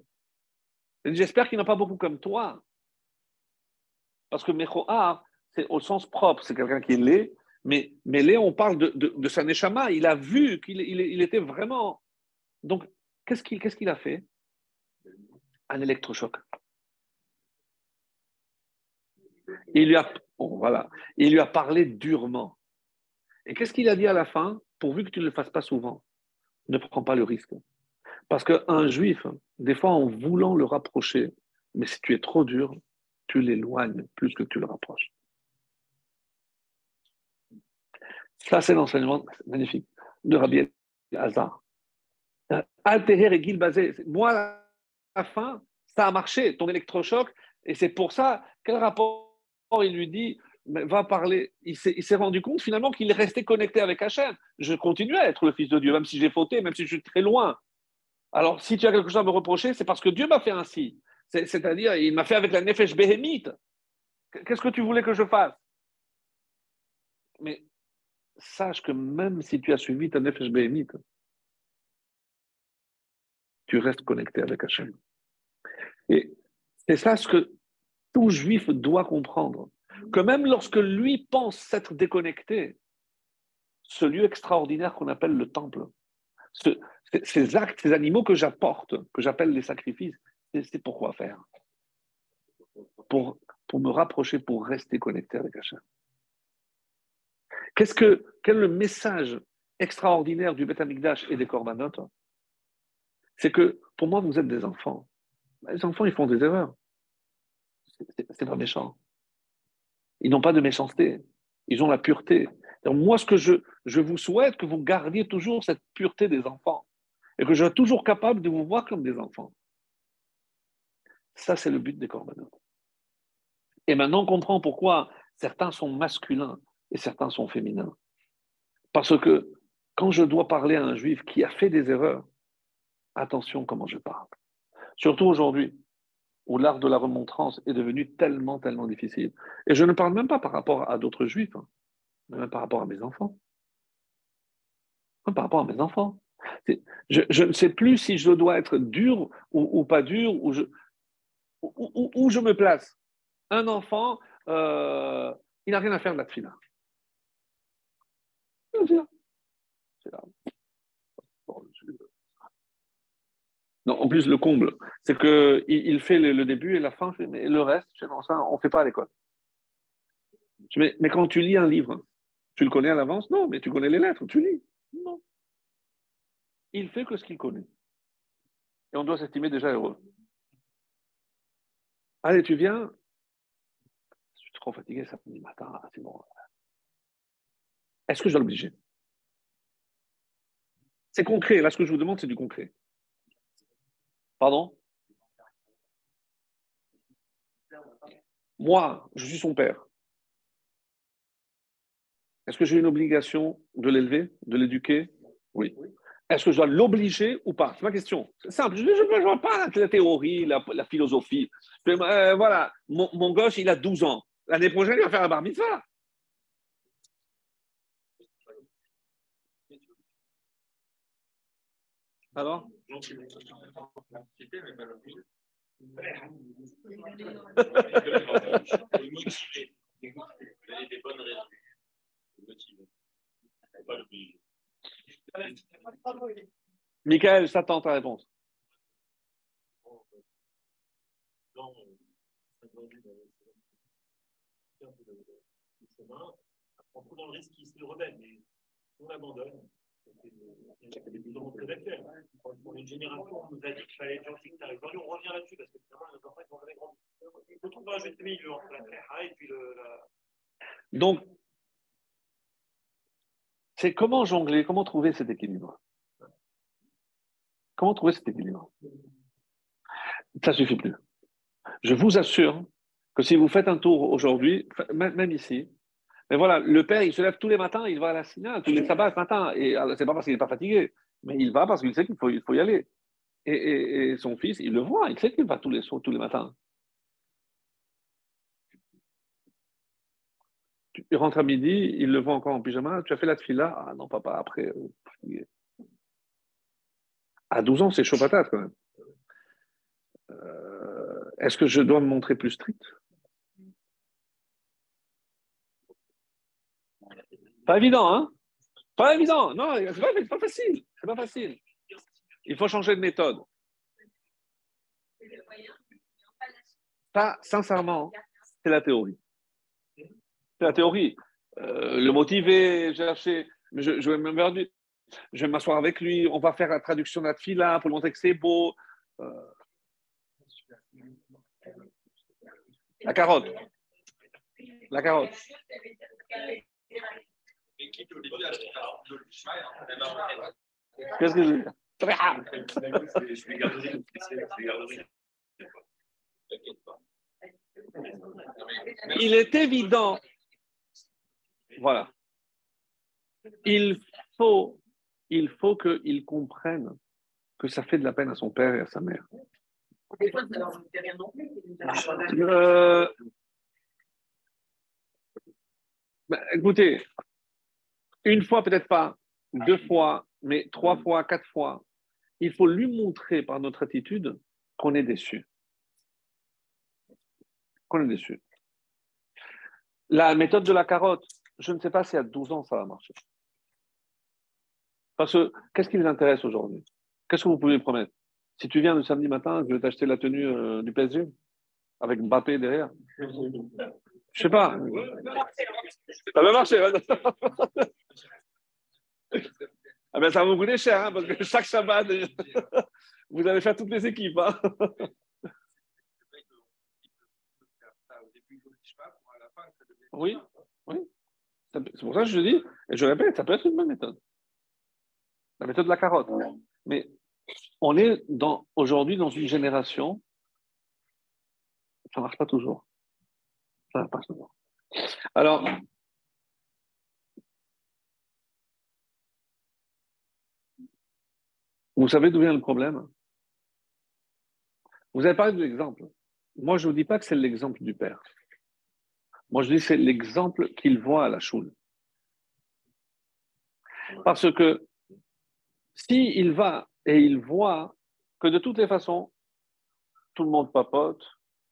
Il dit, j'espère qu'il n'y en a pas beaucoup comme toi. Parce que Mechoar, c'est au sens propre, c'est quelqu'un qui est laid, mais laid, on parle de sa neshama. Il a vu qu'il était vraiment. Donc, qu'est-ce qu'il a fait? Un électrochoc. Il lui a, bon, voilà, il lui a parlé durement. Et qu'est-ce qu'il a dit à la fin? pourvu que tu ne le fasses pas souvent, ne prends pas le risque. Parce qu'un juif, des fois, en voulant le rapprocher, mais si tu es trop dur, tu l'éloignes plus que tu le rapproches. Ça, c'est l'enseignement magnifique de Rabbi Hazar. Altérer et Gil Bazé. Moi, à la fin, ça a marché, ton électrochoc, et c'est pour ça, quel rapport il lui dit, va parler. Il s'est rendu compte finalement qu'il restait connecté avec Hachem. Je continue à être le Fils de Dieu, même si j'ai fauté, même si je suis très loin. Alors, si tu as quelque chose à me reprocher, c'est parce que Dieu m'a fait ainsi. C'est-à-dire, il m'a fait avec la Nefesh Behemite. Qu'est-ce que tu voulais que je fasse? Mais sache que même si tu as suivi ta Nefesh Behemite, tu restes connecté avec Hachem. Et c'est ça ce que tout juif doit comprendre. Que même lorsque lui pense s'être déconnecté, ce lieu extraordinaire qu'on appelle le temple, ces actes, ces animaux que j'apporte, que j'appelle les sacrifices, c'est pourquoi faire? Pour me rapprocher, pour rester connecté avec Hachem. Quel est le message extraordinaire du Beth Amikdash et des Korbanot? C'est que pour moi, vous êtes des enfants. Les enfants, ils font des erreurs. C'est pas méchant. Ils n'ont pas de méchanceté. Ils ont la pureté. Donc moi, ce que je vous souhaite, que vous gardiez toujours cette pureté des enfants et que je sois toujours capable de vous voir comme des enfants. Ça, c'est le but des Korbanot. Et maintenant, on comprend pourquoi certains sont masculins et certains sont féminins. Parce que quand je dois parler à un juif qui a fait des erreurs, attention comment je parle. Surtout aujourd'hui, où l'art de la remontrance est devenu tellement, tellement difficile. Et je ne parle même pas par rapport à d'autres juifs, mais même par rapport à mes enfants. Même par rapport à mes enfants. Je ne sais plus si je dois être dur ou pas dur, où je me place. Un enfant, il n'a rien à faire de la tfila. C'est là. Non, en plus, le comble, c'est qu'il fait le début et la fin, mais le reste, ça, on ne fait pas à l'école. Mais quand tu lis un livre, tu le connais à l'avance? Non, mais tu connais les lettres, tu lis. Non. Il fait que ce qu'il connaît. Et on doit s'estimer déjà heureux. Allez, tu viens? Je suis trop fatigué samedi matin, c'est bon. Est-ce que je dois l'obliger? C'est concret. Là, ce que je vous demande, c'est du concret. Pardon? Moi, je suis son père. Est-ce que j'ai une obligation de l'élever, de l'éduquer? Oui. Est-ce que je dois l'obliger ou pas? C'est ma question. C'est simple. Je ne vois pas la théorie, la philosophie. Voilà, mon gosse, il a 12 ans. L'année prochaine, il va faire un bar mitzvah. Alors? Michael, j'attends ta réponse. En prenant le risque qu'il se rebelle, mais on abandonne. C'est des plus très actuels. Pour une génération, on nous a dit qu'il fallait être gentil, etc. Aujourd'hui, on revient là-dessus parce que finalement, nos enfants, ils vont jamais grandir. Il faut trouver un juste milieu entre la créa et puis la. Donc, c'est comment jongler, comment trouver cet équilibre? Comment trouver cet équilibre? Ça ne suffit plus. Je vous assure que si vous faites un tour aujourd'hui, même ici, mais voilà, le père, il se lève tous les matins, il va à la Sina, tous les sabbats ce matin. Et c'est pas parce qu'il n'est pas fatigué, mais il va parce qu'il sait qu'il faut y aller. Et son fils, il le voit, il sait qu'il va tous les matins. Il rentre à midi, il le voit encore en pyjama. Tu as fait la tefila? Ah non, papa, après. À 12 ans, c'est chaud patate quand même. Est-ce que je dois me montrer plus strict? Pas évident, hein? Pas évident. Non, c'est pas facile. C'est pas facile. Il faut changer de méthode. Ça, sincèrement, c'est la théorie. C'est la théorie. Le motiver, chercher. Mais je vais je vais m'asseoir avec lui, on va faire la traduction de la tfila pour lui montrer que c'est beau. La carotte. La carotte. Qu'est-ce que je veux dire? Il est évident, voilà, il faut qu'il comprenne que ça fait de la peine à son père et à sa mère. Des fois, ça leur fait rien non plus. Écoutez, une fois peut-être pas, 2 fois, mais 3 fois, 4 fois, il faut lui montrer par notre attitude qu'on est déçu. Qu'on est déçu. La méthode de la carotte, je ne sais pas si à 12 ans ça va marcher. Parce que qu'est-ce qui les intéresse aujourd'hui? Qu'est-ce que vous pouvez promettre? Si tu viens le samedi matin, je vais t'acheter la tenue du PSG avec Mbappé derrière. Je sais pas. Ça va marcher. Ah ben, ça va vous coûter cher, hein, parce que chaque Shabbat, vous allez faire toutes les équipes. Hein. Oui, oui. C'est pour ça que je dis, et je répète, ça peut être une bonne méthode. La méthode de la carotte. Mais on est aujourd'hui dans une génération, ça ne marche pas toujours. Ça ne marche pas toujours. Alors, vous savez d'où vient le problème? Vous avez parlé de l'exemple. Moi, je ne vous dis pas que c'est l'exemple du père. Moi, je dis que c'est l'exemple qu'il voit à la choule. Parce que s'il va et il voit que de toutes les façons, tout le monde papote,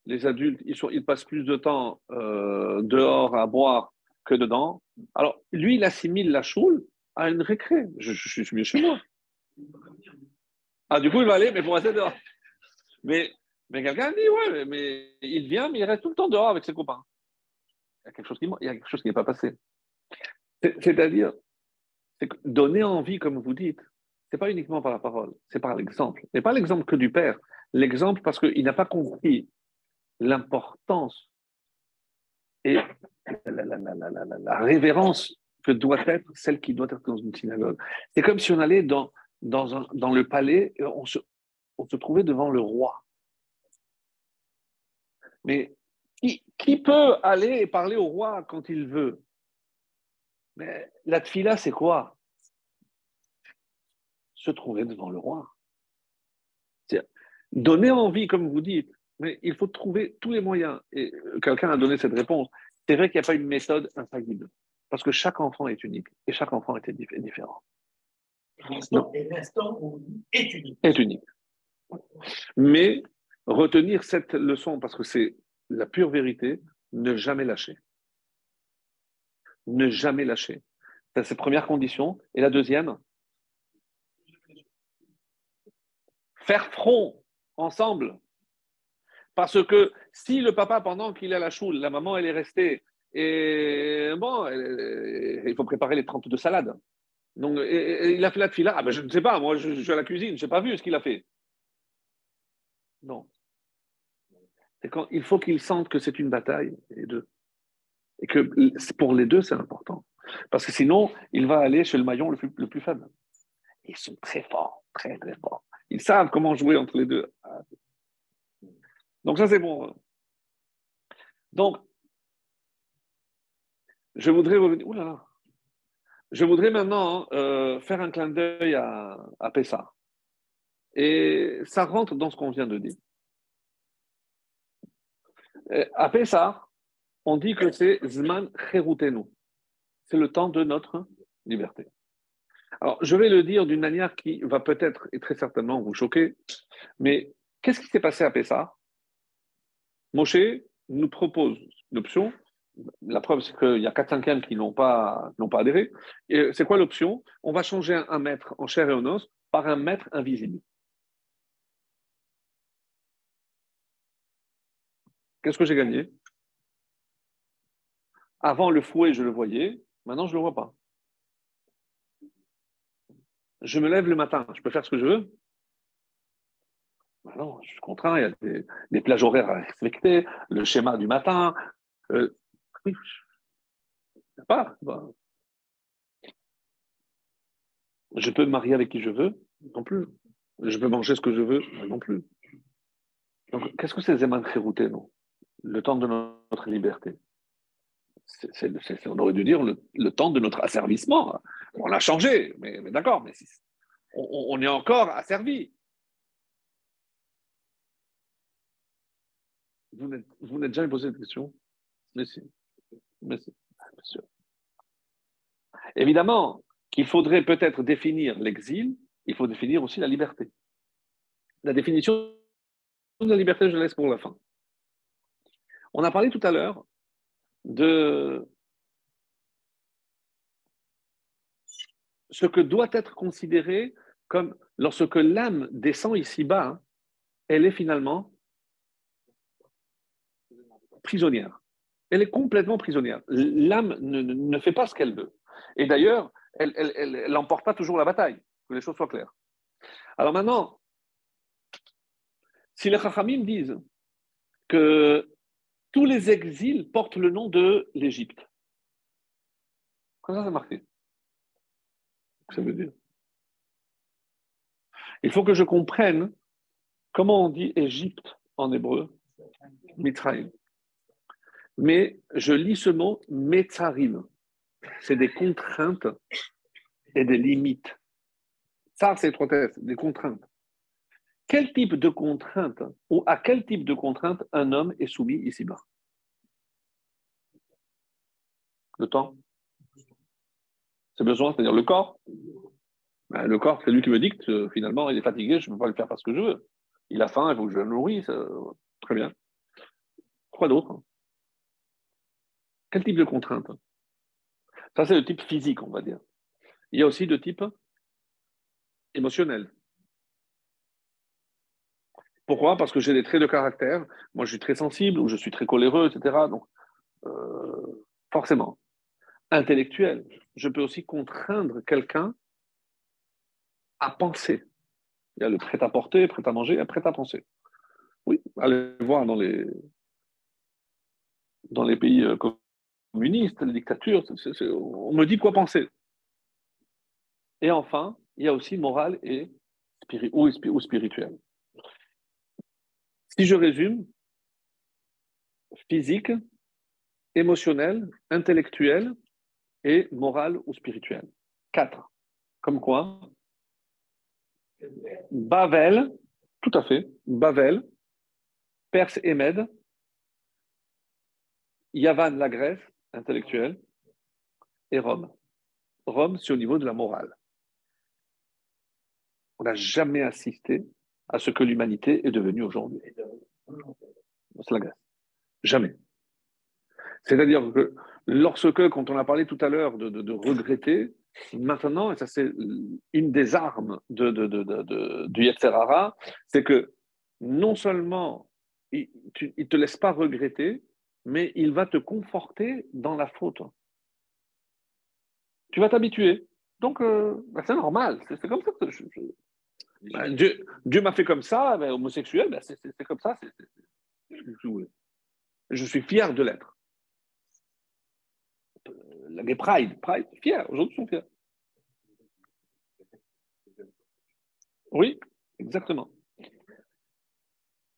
les adultes, ils passent plus de temps dehors à boire que dedans. Alors, lui, il assimile la choule à une récré. Je suis mieux chez moi. Ah, du coup, il va aller, mais pour rester dehors. Mais quelqu'un dit, ouais, mais il vient, mais il reste tout le temps dehors avec ses copains. Il y a quelque chose qui n'est pas passé. C'est-à-dire, c'est que donner envie, comme vous dites, c'est pas uniquement par la parole, c'est par l'exemple. Et pas l'exemple que du père. L'exemple parce qu'il n'a pas compris l'importance et la révérence que doit être celle qui doit être dans une synagogue. C'est comme si on allait dans le palais, et on se trouvait devant le roi. Mais qui peut aller et parler au roi quand il veut? Mais la tfila, c'est quoi? Se trouver devant le roi. C'est donner envie, comme vous dites, mais il faut trouver tous les moyens. Et quelqu'un a donné cette réponse. C'est vrai qu'il n'y a pas une méthode infaillible, parce que chaque enfant est unique et chaque enfant est différent. L'instant est unique. Est unique. Mais retenir cette leçon, parce que c'est la pure vérité, ne jamais lâcher. Ne jamais lâcher. C'est la première condition. Et la deuxième, faire front ensemble. Parce que si le papa, pendant qu'il est à la choule, la maman, elle est restée, et bon, il faut préparer les 32 salades. Donc, il a fait la tefila. Ah ben, je ne sais pas, moi, je suis à la cuisine, je n'ai pas vu ce qu'il a fait. Non. C'est quand il faut qu'ils sentent que c'est une bataille, les deux. Et que pour les deux, c'est important. Parce que sinon, il va aller chez le maillon le plus faible. Ils sont très forts, très, très forts. Ils savent comment jouer entre les deux. Donc, ça, c'est bon. Donc, je voudrais revenir. Ouh là là. Je voudrais maintenant faire un clin d'œil à Pessah. Et ça rentre dans ce qu'on vient de dire. À Pessah, on dit que c'est Zman Cherutenu. C'est le temps de notre liberté. Alors, je vais le dire d'une manière qui va peut-être et très certainement vous choquer, mais qu'est-ce qui s'est passé à Pessah? Moshe nous propose l'option. La preuve, c'est qu'il y a 4/5 qui n'ont pas adhéré. Et c'est quoi l'option? On va changer un maître en chair et en os par un maître invisible. Qu'est-ce que j'ai gagné? Avant, le fouet, je le voyais. Maintenant, je ne le vois pas. Je me lève le matin, je peux faire ce que je veux? Ben non, je suis contraint, il y a des plages horaires à respecter, le schéma du matin. Oui, je sais pas. Ben, je peux me marier avec qui je veux? Non plus. Je peux manger ce que je veux? Non plus. Donc, qu'est-ce que c'est Zeman Khérouté, non? Le temps de notre liberté. On aurait dû dire le temps de notre asservissement. On l'a changé, mais d'accord, mais on est encore asservi. Vous n'êtes jamais posé cette question? Mais si, mais si, bien sûr. Évidemment qu'il faudrait peut-être définir l'exil, il faut définir aussi la liberté. La définition de la liberté, je la laisse pour la fin. On a parlé tout à l'heure de ce que doit être considéré comme lorsque l'âme descend ici-bas, hein, elle est finalement prisonnière. Elle est complètement prisonnière. L'âme ne fait pas ce qu'elle veut. Et d'ailleurs, elle n'emporte pas toujours la bataille, que les choses soient claires. Alors maintenant, si les Chachamim disent que tous les exils portent le nom de l'Égypte, comment ça c'est marqué? Ça veut dire. Il faut que je comprenne comment on dit Égypte en hébreu, Mitzrayim. Mais je lis ce mot Metzarim. C'est des contraintes et des limites. Ça, c'est trois thèses, des contraintes. Quel type de contrainte ou à quel type de contrainte un homme est soumis ici-bas? Le temps? C'est besoin, c'est-à-dire le corps? Ben, le corps, c'est lui qui me dicte, finalement, il est fatigué, je ne peux pas le faire parce que je veux. Il a faim, il faut que je le nourrisse. Très bien. Quoi d'autre? Quel type de contrainte? Ça, c'est le type physique, on va dire. Il y a aussi le type émotionnel. Pourquoi? Parce que j'ai des traits de caractère. Moi, je suis très sensible ou je suis très coléreux, etc. Donc, forcément. Intellectuel. Je peux aussi contraindre quelqu'un à penser. Il y a le prêt-à-porter, prêt-à-manger et prêt-à-penser. Oui, allez voir dans les pays communistes, les dictatures, on me dit quoi penser. Et enfin, il y a aussi moral et ou spirituel. Si je résume, physique, émotionnel, intellectuel et moral ou spirituel. 4. Comme quoi? Bavel, tout à fait, Bavel, Perse et Mède, Yavan, la Grèce, intellectuelle, et Rome. Rome, c'est au niveau de la morale. On n'a jamais assisté à ce que l'humanité est devenue aujourd'hui. C'est la Grèce. Jamais. C'est-à-dire que lorsque, quand on a parlé tout à l'heure de regretter, maintenant, et ça c'est une des armes du Yetzer Hara, c'est que non seulement il ne te laisse pas regretter, mais il va te conforter dans la faute. Tu vas t'habituer. Donc, c'est normal. C'est comme ça que Dieu m'a fait comme ça, homosexuel, c'est comme ça. Je suis fier de l'être. Les Pride, fiers, aujourd'hui ils sont fiers. Oui, exactement.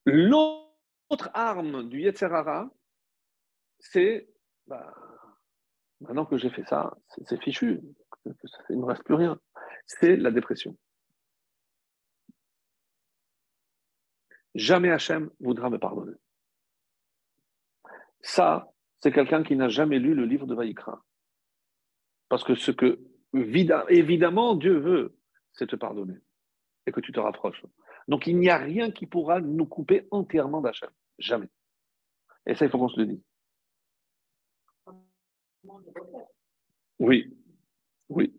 L'autre arme du Yetzer Hara, c'est maintenant que j'ai fait ça, c'est fichu, il ne me reste plus rien. C'est la dépression. Jamais Hachem voudra me pardonner. Ça, c'est quelqu'un qui n'a jamais lu le livre de Vaïkra. Parce que ce que, évidemment, Dieu veut, c'est te pardonner et que tu te rapproches. Donc, il n'y a rien qui pourra nous couper entièrement d'Hachem. Jamais. Et ça, il faut qu'on se le dise. Oui, oui,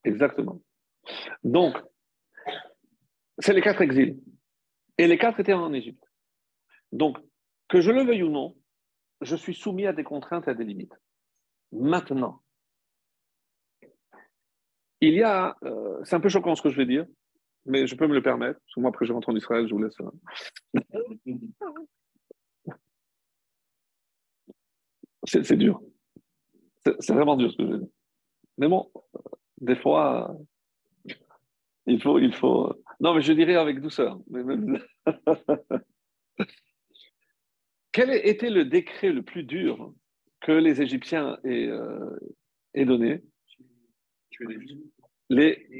exactement. Donc, c'est les 4 exils. Et les 4 étaient en Égypte. Donc, que je le veuille ou non, je suis soumis à des contraintes et à des limites. Maintenant, Il y a, c'est un peu choquant ce que je vais dire, mais je peux me le permettre, parce que moi, après, je rentre en Israël, je vous laisse. C'est dur. C'est vraiment dur ce que je veux dire. Mais bon, des fois, il faut. Non, mais je dirais avec douceur. Quel était le décret le plus dur que les Égyptiens aient donné?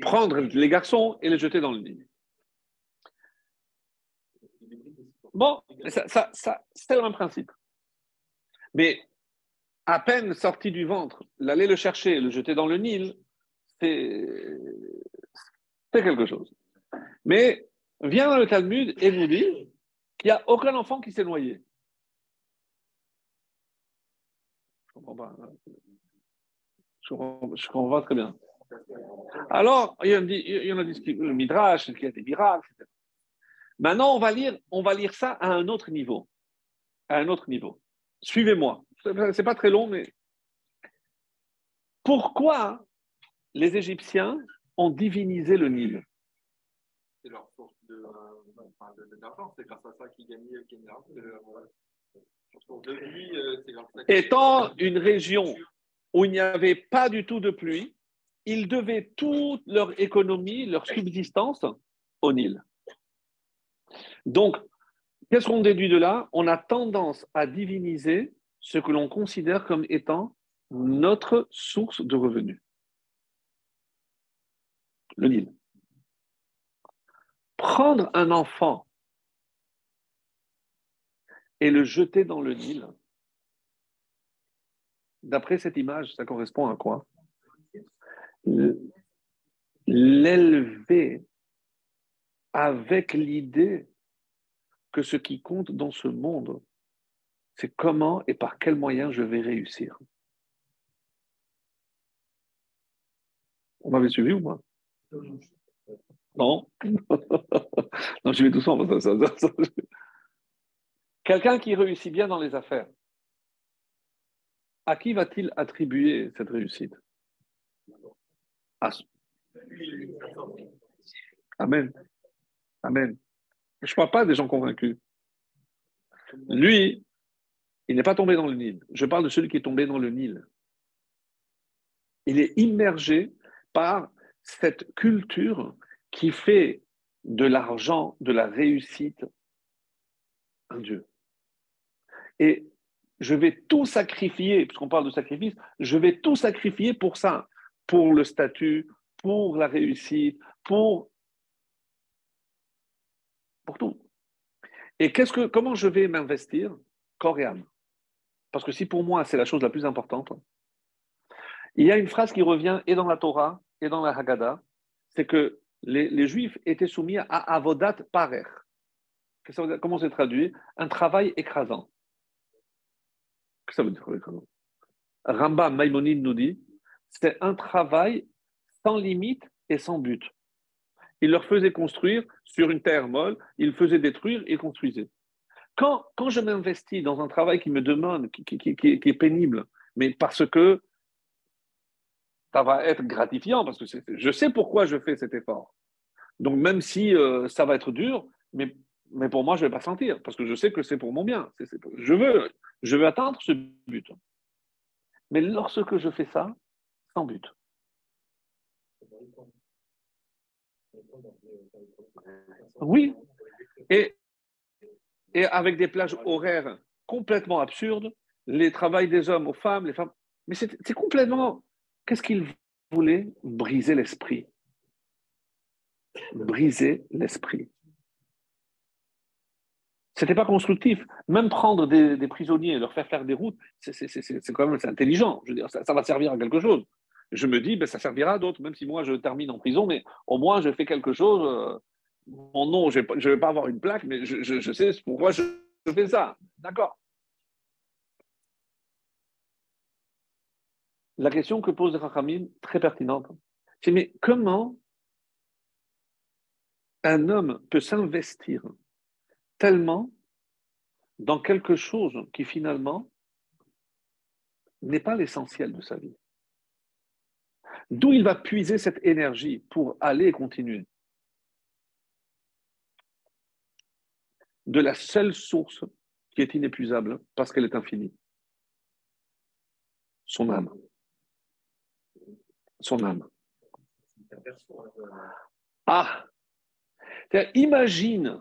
Prendre les garçons et les jeter dans le Nil. Bon, c'est le même principe. Mais à peine sorti du ventre, l'aller le chercher, le jeter dans le Nil, c'est quelque chose. Mais vient dans le Talmud et nous dit qu'il n'y a aucun enfant qui s'est noyé. Je comprends pas. Je comprends très bien. Alors, il y en a dit le Midrash, qui a des miracles, etc. Maintenant, on va lire ça à un autre niveau. À un autre niveau. Suivez-moi. C'est pas très long, mais pourquoi les Égyptiens ont divinisé le Nil? C'est leur source d'argent, c'est grâce à ça qu'ils gagnaient l'argent. Leur source de vie, c'est grâce à ça. Étant une région où il n'y avait pas du tout de pluie, ils devaient toute leur économie, leur subsistance au Nil. Donc, qu'est-ce qu'on déduit de là? On a tendance à diviniser ce que l'on considère comme étant notre source de revenus. Le Nil. Prendre un enfant et le jeter dans le Nil, d'après cette image, ça correspond à quoi? L'élever avec l'idée que ce qui compte dans ce monde, c'est comment et par quels moyens je vais réussir. On m'avait suivi ou pas? Non. Non, je vais tout ça. Quelqu'un qui réussit bien dans les affaires, à qui va-t-il attribuer cette réussite? Amen. Amen. Je ne parle pas des gens convaincus. Lui, il n'est pas tombé dans le Nil. Je parle de celui qui est tombé dans le Nil. Il est immergé par cette culture qui fait de l'argent, de la réussite, un Dieu. Et je vais tout sacrifier, puisqu'on parle de sacrifice, je vais tout sacrifier pour ça, pour le statut, pour la réussite, pour tout. Et comment je vais m'investir? Corps et âme. Parce que si pour moi c'est la chose la plus importante, il y a une phrase qui revient et dans la Torah et dans la Haggadah, c'est que les Juifs étaient soumis à avodat parer. Comment c'est traduit? Un travail écrasant. Qu'est-ce que ça veut dire, travail écrasant? Rambam Maïmonide nous dit, c'est un travail sans limite et sans but. Il leur faisait construire sur une terre molle, il faisait détruire et construisait. Quand je m'investis dans un travail qui me demande, qui est pénible, mais parce que ça va être gratifiant, parce que je sais pourquoi je fais cet effort. Donc même si ça va être dur, mais pour moi, je ne vais pas sentir, parce que je sais que c'est pour mon bien. Je veux atteindre ce but. Mais lorsque je fais ça, sans but. Oui, et avec des plages horaires complètement absurdes, les travails des hommes aux femmes, les femmes. Mais c'est complètement. Qu'est-ce qu'ils voulaient? Briser l'esprit. Briser l'esprit. C'était pas constructif. Même prendre des prisonniers et leur faire des routes, c'est quand même intelligent. Je veux dire, ça va servir à quelque chose. Je me dis, ben, ça servira à d'autres, même si moi je termine en prison, mais au moins je fais quelque chose. Mon nom, je ne vais pas avoir une plaque, mais je sais pourquoi je fais ça. D'accord. La question que pose Rachamim, très pertinente, c'est mais comment un homme peut s'investir tellement dans quelque chose qui finalement n'est pas l'essentiel de sa vie? D'où il va puiser cette énergie pour aller et continuer? De la seule source qui est inépuisable parce qu'elle est infinie. Son âme. Son âme. Ah! Imagine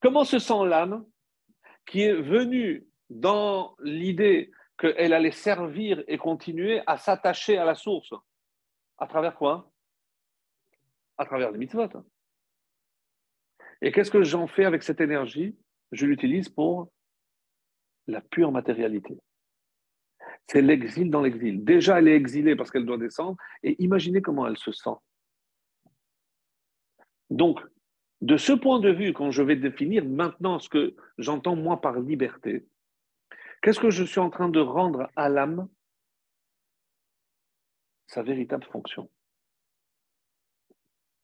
comment se sent l'âme qui est venue dans l'idée qu'elle allait servir et continuer à s'attacher à la source. À travers quoi? À travers les mitzvot. Et qu'est-ce que j'en fais avec cette énergie? Je l'utilise pour la pure matérialité. C'est l'exil dans l'exil. Déjà, elle est exilée parce qu'elle doit descendre. Et imaginez comment elle se sent. Donc, de ce point de vue, quand je vais définir maintenant ce que j'entends moi par liberté, qu'est-ce que je suis en train de rendre à l'âme sa véritable fonction?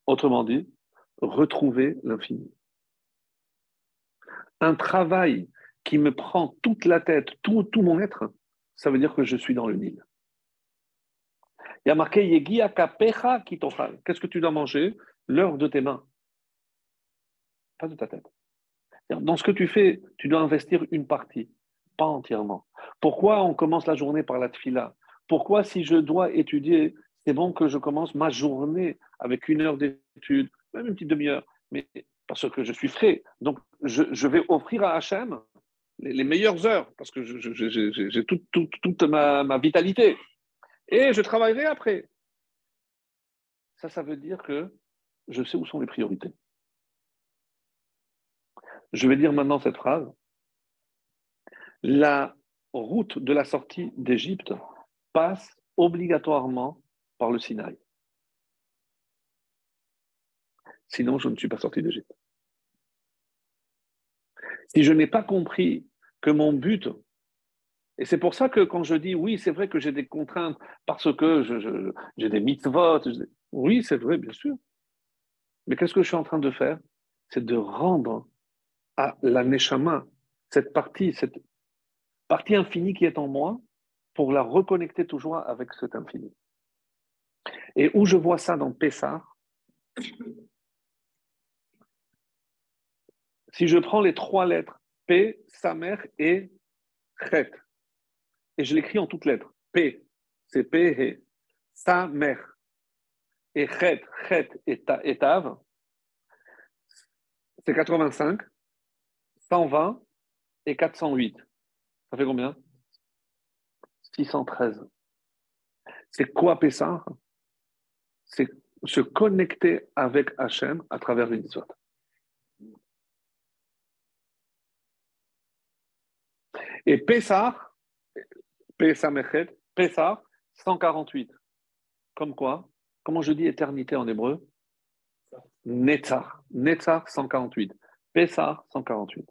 Autrement dit, retrouver l'infini. Un travail qui me prend toute la tête, tout mon être, ça veut dire que je suis dans le Nil. Il y a marqué Yegia kapecha kitochal. Qu'est-ce que tu dois manger? L'heure de tes mains, pas de ta tête. Dans ce que tu fais, tu dois investir une partie, pas entièrement. Pourquoi on commence la journée par la tfila? Pourquoi, si je dois étudier, c'est bon que je commence ma journée avec 1 heure d'étude, même une petite demi-heure, mais parce que je suis frais. Donc, je vais offrir à Hachem les meilleures heures, parce que j'ai toute ma vitalité. Et je travaillerai après. Ça veut dire que je sais où sont les priorités. Je vais dire maintenant cette phrase. La route de la sortie d'Égypte passe obligatoirement par le Sinaï. Sinon, je ne suis pas sorti d'Égypte. Si je n'ai pas compris que mon but, et c'est pour ça que quand je dis oui, c'est vrai que j'ai des contraintes parce que j'ai des mitzvot, oui, c'est vrai, bien sûr. Mais qu'est-ce que je suis en train de faire? C'est de rendre à la neshama, cette partie infinie qui est en moi, pour la reconnecter toujours avec cet infini. Et où je vois ça dans Pessah, si je prends les 3 lettres, P, Samer et Chet, et je l'écris en toutes lettres, P, c'est P, He, Samer, et Chet, et Tav, c'est 85, 120 et 408. Ça fait combien? 613. C'est quoi Pessah? C'est se connecter avec Hachem à travers les mitzvot. Et Pessah, Pessah, 148. Comme quoi? Comment je dis éternité en hébreu? Netzach. Netzach, 148. Pessah, 148.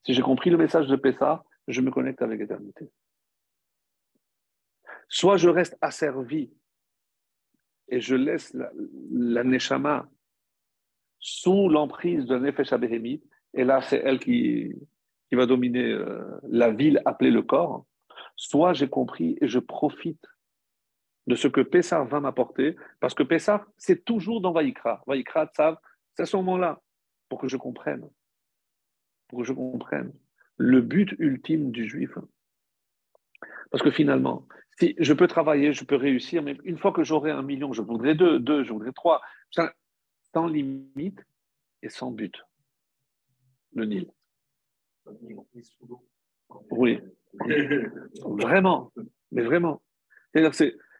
Si j'ai compris le message de Pessah, je me connecte avec l'éternité. Soit je reste asservi et je laisse la Neshama sous l'emprise de la Nefesh HaBehemit, et là c'est elle qui va dominer la ville appelée le corps, soit j'ai compris et je profite de ce que Pessah va m'apporter, parce que Pessah, c'est toujours dans Vaïkra. Vaïkra, Tzav, c'est à ce moment-là, pour que je comprenne le but ultime du juif. Parce que finalement, si je peux travailler, je peux réussir, mais une fois que j'aurai 1 million, je voudrais 2, je voudrais 3, sans limite et sans but. Le Nil. Oui, vraiment, mais vraiment. C'est-à-dire,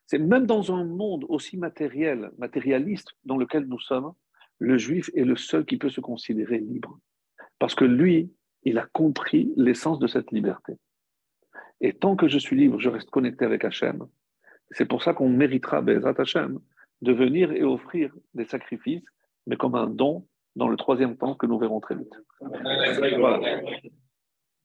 c'est même dans un monde aussi matérialiste dans lequel nous sommes, le juif est le seul qui peut se considérer libre. Parce que lui, il a compris l'essence de cette liberté. Et tant que je suis libre, je reste connecté avec Hachem. C'est pour ça qu'on méritera, Be'ezrat Hachem, de venir et offrir des sacrifices, mais comme un don dans le 3e temps que nous verrons très vite. Voilà.